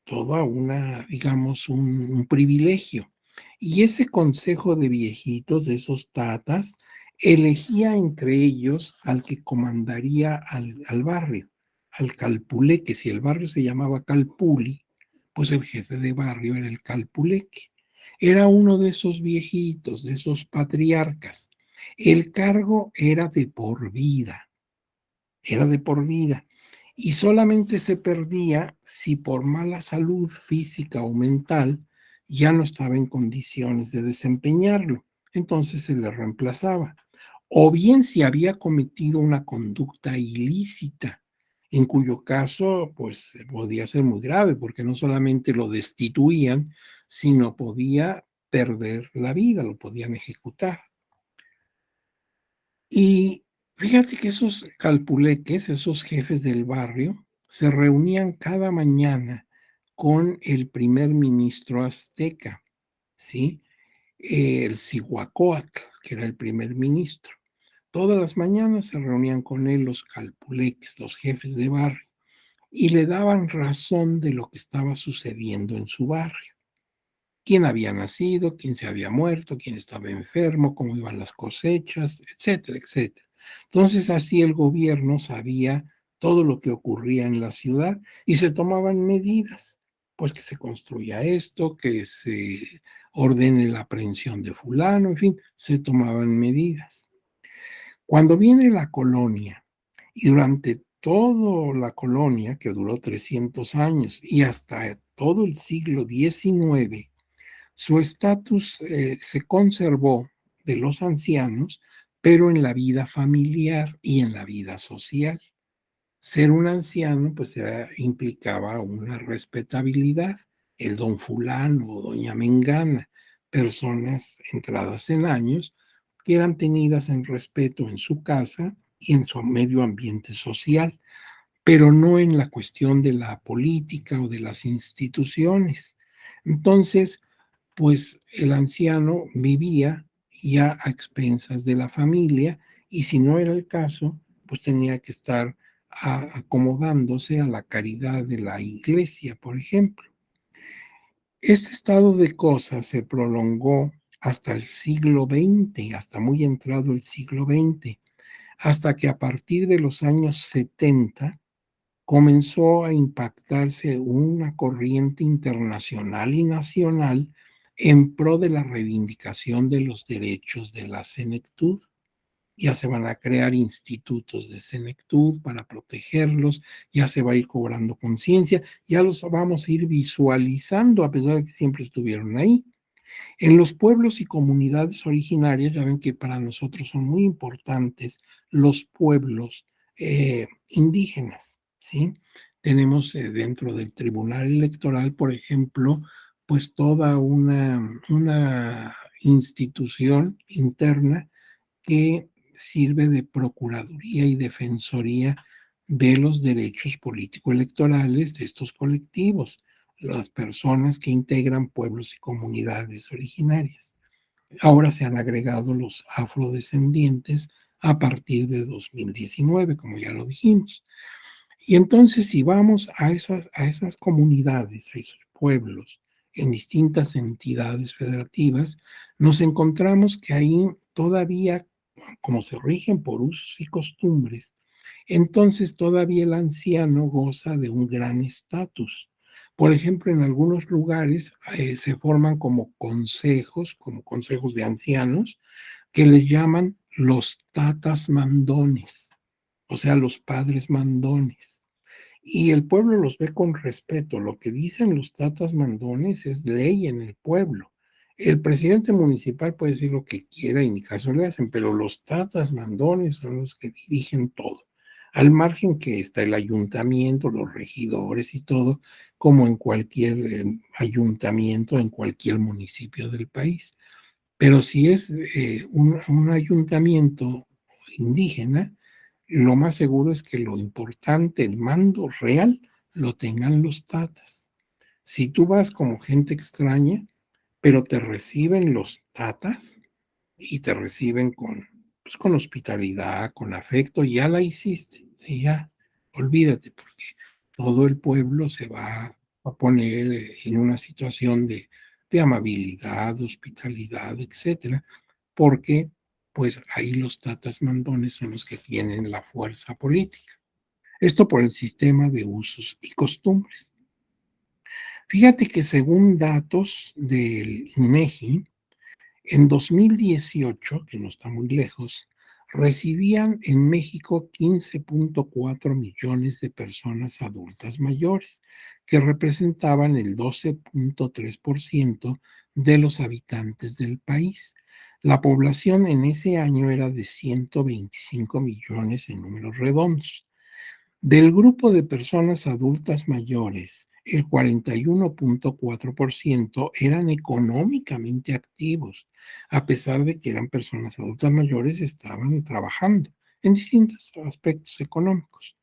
toda una, digamos, un privilegio. Y ese consejo de viejitos, de esos tatas, elegía entre ellos al que comandaría al barrio, al calpuleque. Si el barrio se llamaba Calpuli, pues el jefe de barrio era el calpuleque. Era uno de esos viejitos, de esos patriarcas. El cargo era de por vida y solamente se perdía si por mala salud física o mental ya no estaba en condiciones de desempeñarlo. Entonces se le reemplazaba. O bien si había cometido una conducta ilícita, en cuyo caso pues podía ser muy grave porque no solamente lo destituían, sino podía perder la vida, lo podían ejecutar. Y fíjate que esos calpuleques, esos jefes del barrio, se reunían cada mañana con el primer ministro azteca, ¿sí? El Cihuacóatl, que era el primer ministro. Todas las mañanas se reunían con él los calpuleques, los jefes de barrio, y le daban razón de lo que estaba sucediendo en su barrio. Quién había nacido, quién se había muerto, quién estaba enfermo, cómo iban las cosechas, etcétera, etcétera. Entonces, así el gobierno sabía todo lo que ocurría en la ciudad y se tomaban medidas, pues que se construya esto, que se ordene la aprehensión de fulano, en fin, se tomaban medidas. Cuando viene la colonia y durante toda la colonia, que duró 300 años y hasta todo el siglo XIX, su estatus se conservó de los ancianos, pero en la vida familiar y en la vida social. Ser un anciano, pues implicaba una respetabilidad. El don fulano o doña Mengana, personas entradas en años, que eran tenidas en respeto en su casa y en su medio ambiente social, pero no en la cuestión de la política o de las instituciones. Entonces, pues el anciano vivía ya a expensas de la familia y si no era el caso, pues tenía que estar acomodándose a la caridad de la iglesia, por ejemplo. Este estado de cosas se prolongó hasta el siglo XX, hasta muy entrado el siglo XX, hasta que a partir de los años 70 comenzó a impactarse una corriente internacional y nacional en pro de la reivindicación de los derechos de la senectud. Ya se van a crear institutos de senectud para protegerlos, ya se va a ir cobrando conciencia, ya los vamos a ir visualizando a pesar de que siempre estuvieron ahí. En los pueblos y comunidades originarias, ya ven que para nosotros son muy importantes los pueblos indígenas, ¿sí? Tenemos dentro del Tribunal Electoral, por ejemplo, pues toda una institución interna que sirve de procuraduría y defensoría de los derechos político-electorales de estos colectivos, las personas que integran pueblos y comunidades originarias. Ahora se han agregado los afrodescendientes a partir de 2019, como ya lo dijimos. Y entonces, si vamos a esas comunidades, a esos pueblos, en distintas entidades federativas, nos encontramos que ahí todavía, como se rigen por usos y costumbres, entonces todavía el anciano goza de un gran estatus. Por ejemplo, en algunos lugares se forman como consejos de ancianos, que les llaman los tatas mandones, o sea, los padres mandones. Y el pueblo los ve con respeto. Lo que dicen los tatas mandones es ley en el pueblo. El presidente municipal puede decir lo que quiera y ni caso le hacen, pero los tatas mandones son los que dirigen todo. Al margen que está el ayuntamiento, los regidores y todo, como en cualquier ayuntamiento, en cualquier municipio del país. Pero si es un ayuntamiento indígena, lo más seguro es que lo importante, el mando real, lo tengan los tatas. Si tú vas como gente extraña, pero te reciben los tatas y te reciben pues, con hospitalidad, con afecto, ya la hiciste, sí, ya, olvídate, porque todo el pueblo se va a poner en una situación de amabilidad, hospitalidad, etcétera, porque pues ahí los tatas mandones son los que tienen la fuerza política. Esto por el sistema de usos y costumbres. Fíjate que según datos del INEGI, en 2018, que no está muy lejos, recibían en México 15.4 millones de personas adultas mayores, que representaban el 12.3% de los habitantes del país. La población en ese año era de 125 millones en números redondos. Del grupo de personas adultas mayores, el 41.4% eran económicamente activos, a pesar de que eran personas adultas mayores, estaban trabajando en distintos aspectos económicos.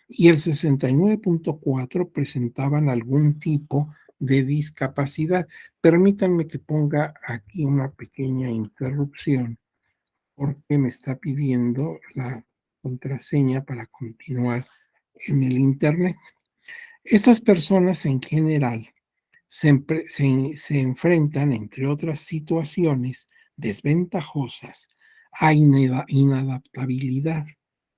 Y el 69.4% presentaban algún tipo de discapacidad. Permítanme que ponga aquí una pequeña interrupción porque me está pidiendo la contraseña para continuar en el Internet. Estas personas en general se enfrentan, entre otras situaciones desventajosas, a inadaptabilidad.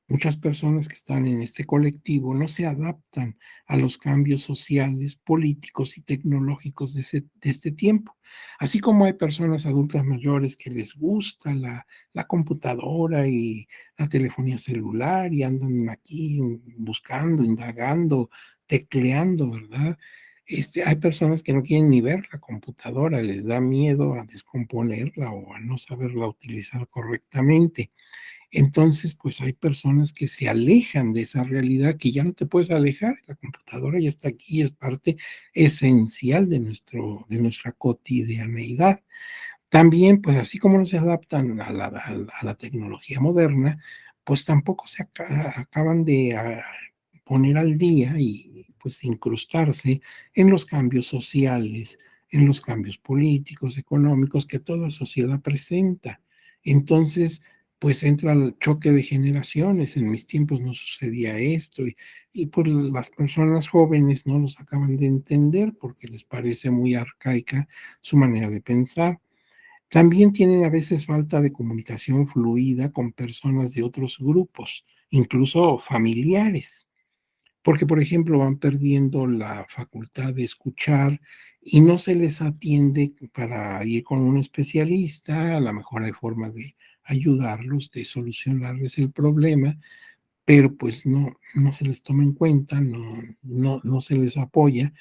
Muchas personas que están en este colectivo no se adaptan a los cambios sociales, políticos y tecnológicos de este tiempo. Así como hay personas adultas mayores que les gusta la computadora y la telefonía celular y andan aquí buscando, indagando, tecleando, ¿verdad? Hay personas que no quieren ni ver la computadora, les da miedo a descomponerla o a no saberla utilizar correctamente. Entonces, pues hay personas que se alejan de esa realidad que ya no te puedes alejar, la computadora ya está aquí, es parte esencial de nuestra cotidianeidad. También, pues, así como no se adaptan a la tecnología moderna, pues, tampoco se acaban de, poner al día y, pues, incrustarse en los cambios sociales, en los cambios políticos, económicos que toda sociedad presenta. Entonces, pues, entra el choque de generaciones. En mis tiempos no sucedía esto pues, las personas jóvenes no los acaban de entender porque les parece muy arcaica su manera de pensar. También tienen a veces falta de comunicación fluida con personas de otros grupos, incluso familiares, porque, por ejemplo, van perdiendo la facultad de escuchar y no se les atiende para ir con un especialista, a lo mejor hay forma de ayudarlos, de solucionarles el problema, pero pues no se les toma en cuenta, no se les apoya,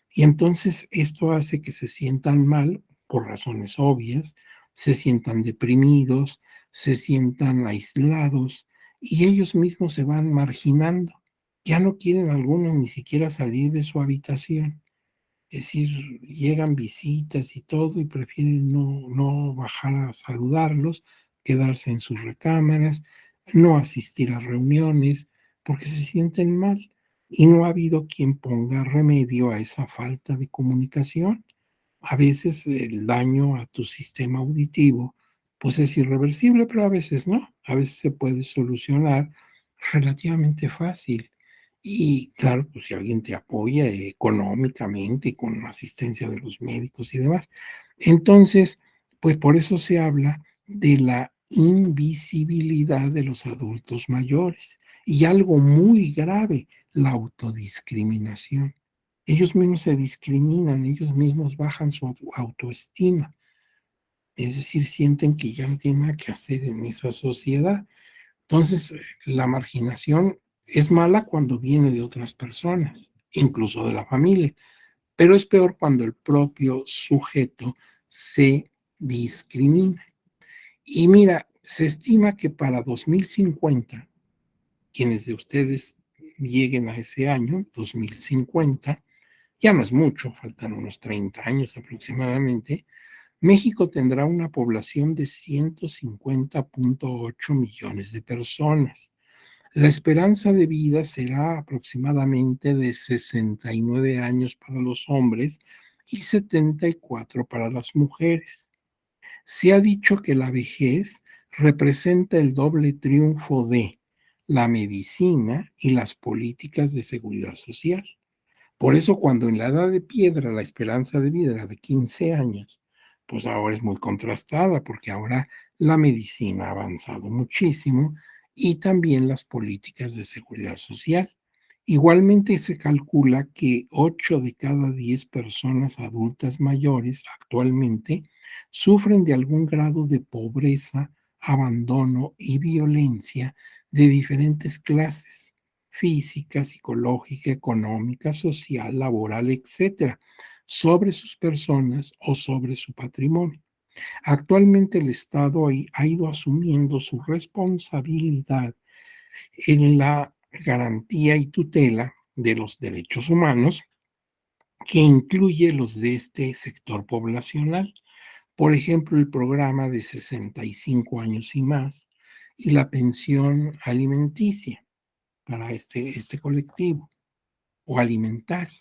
y entonces esto hace que se sientan mal por razones obvias, se sientan deprimidos, se sientan aislados, y ellos mismos se van marginando. Ya no quieren algunos ni siquiera salir de su habitación. Es decir, llegan visitas y todo, y prefieren no bajar a saludarlos, quedarse en sus recámaras, no asistir a reuniones, porque se sienten mal, y no ha habido quien ponga remedio a esa falta de comunicación. A veces el daño a tu sistema auditivo, pues, es irreversible, pero a veces no, a veces se puede solucionar relativamente fácil. Y claro, pues si alguien te apoya económicamente, con asistencia de los médicos y demás. Entonces, pues por eso se habla de la invisibilidad de los adultos mayores y algo muy grave, la autodiscriminación. Ellos mismos se discriminan, ellos mismos bajan su autoestima, es decir, sienten que ya no tienen nada que hacer en esa sociedad. Entonces, la marginación es mala cuando viene de otras personas, incluso de la familia, pero es peor cuando el propio sujeto se discrimina. Y mira, se estima que para 2050, quienes de ustedes lleguen a ese año, 2050, ya no es mucho, faltan unos 30 años aproximadamente, México tendrá una población de 150.8 millones de personas. La esperanza de vida será aproximadamente de 69 años para los hombres y 74 para las mujeres. Se ha dicho que la vejez representa el doble triunfo de la medicina y las políticas de seguridad social. Por eso, cuando en la edad de piedra la esperanza de vida era de 15 años, pues ahora es muy contrastada, porque ahora la medicina ha avanzado muchísimo y también las políticas de seguridad social. Igualmente se calcula que 8 de cada 10 personas adultas mayores actualmente sufren de algún grado de pobreza, abandono y violencia de diferentes clases: física, psicológica, económica, social, laboral, etcétera, sobre sus personas o sobre su patrimonio. Actualmente el Estado ha ido asumiendo su responsabilidad en la garantía y tutela de los derechos humanos, que incluye los de este sector poblacional. Por ejemplo, el programa de 65 años y más y la pensión alimenticia para este colectivo o alimentaria.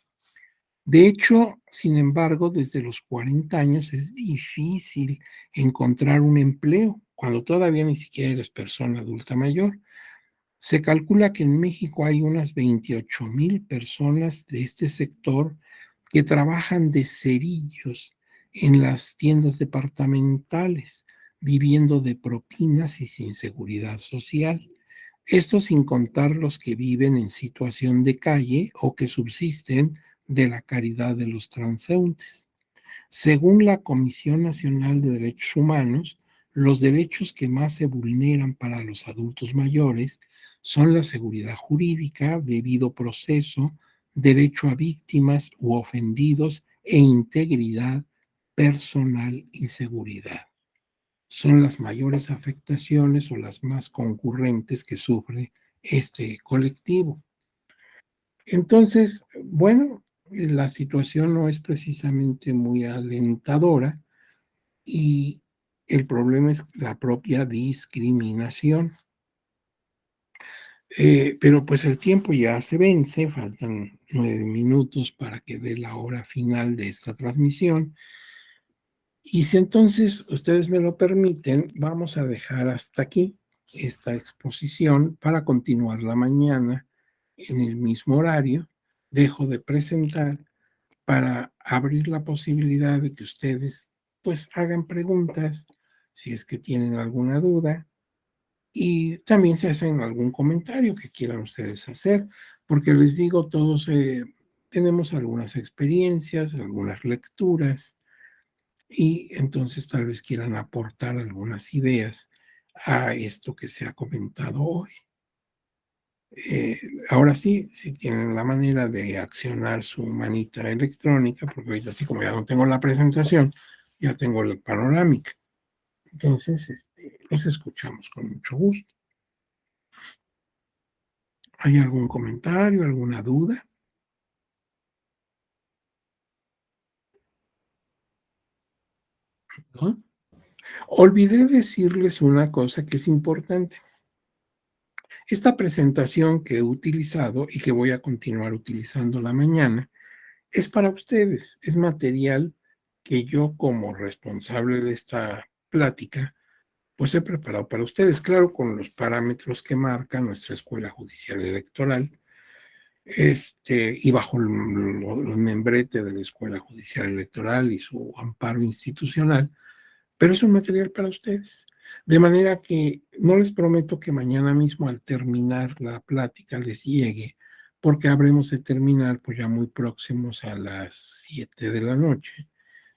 De hecho, sin embargo, desde los 40 años es difícil encontrar un empleo, cuando todavía ni siquiera eres persona adulta mayor. Se calcula que en México hay unas 28,000 personas de este sector que trabajan de cerillos en las tiendas departamentales, viviendo de propinas y sin seguridad social. Esto sin contar los que viven en situación de calle o que subsisten de la caridad de los transeúntes. Según la Comisión Nacional de Derechos Humanos, los derechos que más se vulneran para los adultos mayores son la seguridad jurídica, debido proceso, derecho a víctimas u ofendidos e integridad personal y seguridad. Son las mayores afectaciones o las más concurrentes que sufre este colectivo. Entonces, bueno, la situación no es precisamente muy alentadora y el problema es la propia discriminación. Pero pues el tiempo ya se vence, faltan 9 minutos para que dé la hora final de esta transmisión. Y si entonces ustedes me lo permiten, vamos a dejar hasta aquí esta exposición para continuar la mañana en el mismo horario. Dejo de presentar para abrir la posibilidad de que ustedes pues hagan preguntas si es que tienen alguna duda y también si hacen algún comentario que quieran ustedes hacer, porque les digo, todos tenemos algunas experiencias, algunas lecturas y entonces tal vez quieran aportar algunas ideas a esto que se ha comentado hoy. Eh, Ahora sí, si tienen la manera de accionar su manita electrónica, porque ahorita así como ya no tengo la presentación, ya tengo la panorámica. Entonces, los escuchamos con mucho gusto. ¿Hay algún comentario, alguna duda? ¿No? Olvidé decirles una cosa que es importante. Esta presentación que he utilizado y que voy a continuar utilizando la mañana es para ustedes, es material que yo como responsable de esta plática, pues he preparado para ustedes, claro, con los parámetros que marca nuestra Escuela Judicial Electoral, y bajo el membrete de la Escuela Judicial Electoral y su amparo institucional, pero es un material para ustedes. De manera que no les prometo que mañana mismo al terminar la plática les llegue, porque habremos de terminar pues ya muy próximos a las 7 de la noche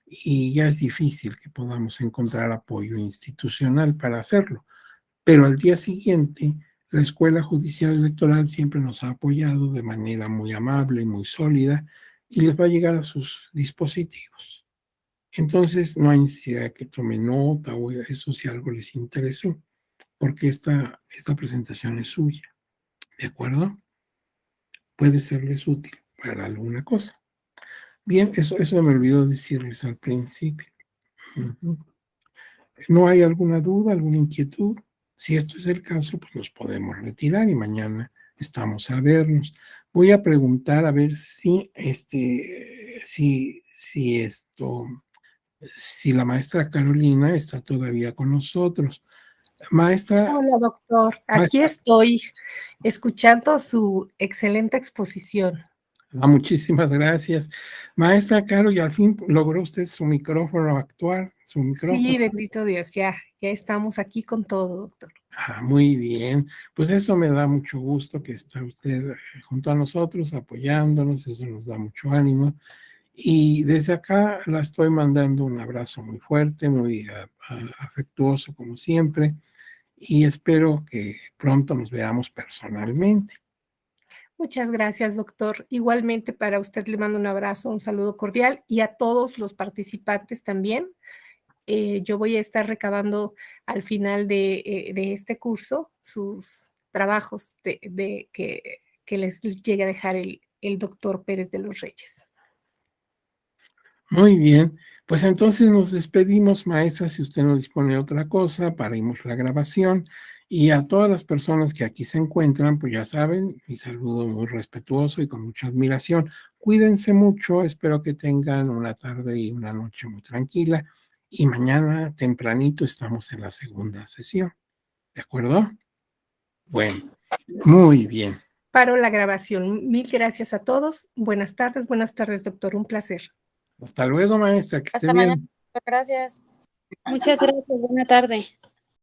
y ya es difícil que podamos encontrar apoyo institucional para hacerlo. Pero al día siguiente, la Escuela Judicial Electoral siempre nos ha apoyado de manera muy amable y muy sólida y les va a llegar a sus dispositivos. Entonces, no hay necesidad de que tomen nota o eso si algo les interesó, porque esta presentación es suya, ¿de acuerdo? Puede serles útil para alguna cosa. Bien, eso me olvidó decirles al principio. Ujú. ¿No hay alguna duda, alguna inquietud? Si esto es el caso, pues nos podemos retirar y mañana estamos a vernos. Voy a preguntar a ver si la maestra Carolina está todavía con nosotros. Maestra, Hola, doctor. Aquí maestra, estoy escuchando su excelente exposición. muchísimas gracias. Maestra Caro, y al fin logró usted su micrófono actuar, su Sí, micrófono. bendito Dios, ya estamos aquí con todo, doctor. Muy bien, pues eso me da mucho gusto que está usted junto a nosotros apoyándonos, eso nos da mucho ánimo. Y desde acá la estoy mandando un abrazo muy fuerte, muy afectuoso como siempre, y espero que pronto nos veamos personalmente. Muchas gracias, doctor. Igualmente para usted le mando un abrazo, un saludo cordial y a todos los participantes también. Yo voy a estar recabando al final de este curso sus trabajos que les llegue a dejar el doctor Pérez de los Reyes. Muy bien, pues entonces nos despedimos, maestra, si usted no dispone de otra cosa, parimos la grabación y a todas las personas que aquí se encuentran, pues ya saben, mi saludo muy respetuoso y con mucha admiración. Cuídense mucho, espero que tengan una tarde y una noche muy tranquila y mañana tempranito estamos en la segunda sesión, ¿de acuerdo? Bueno. Muy bien. Paro la grabación. Mil gracias a todos. Buenas tardes, doctor. Un placer. Hasta luego, maestra, que esté Hasta mañana. bien. Gracias. Muchas gracias, buena tarde.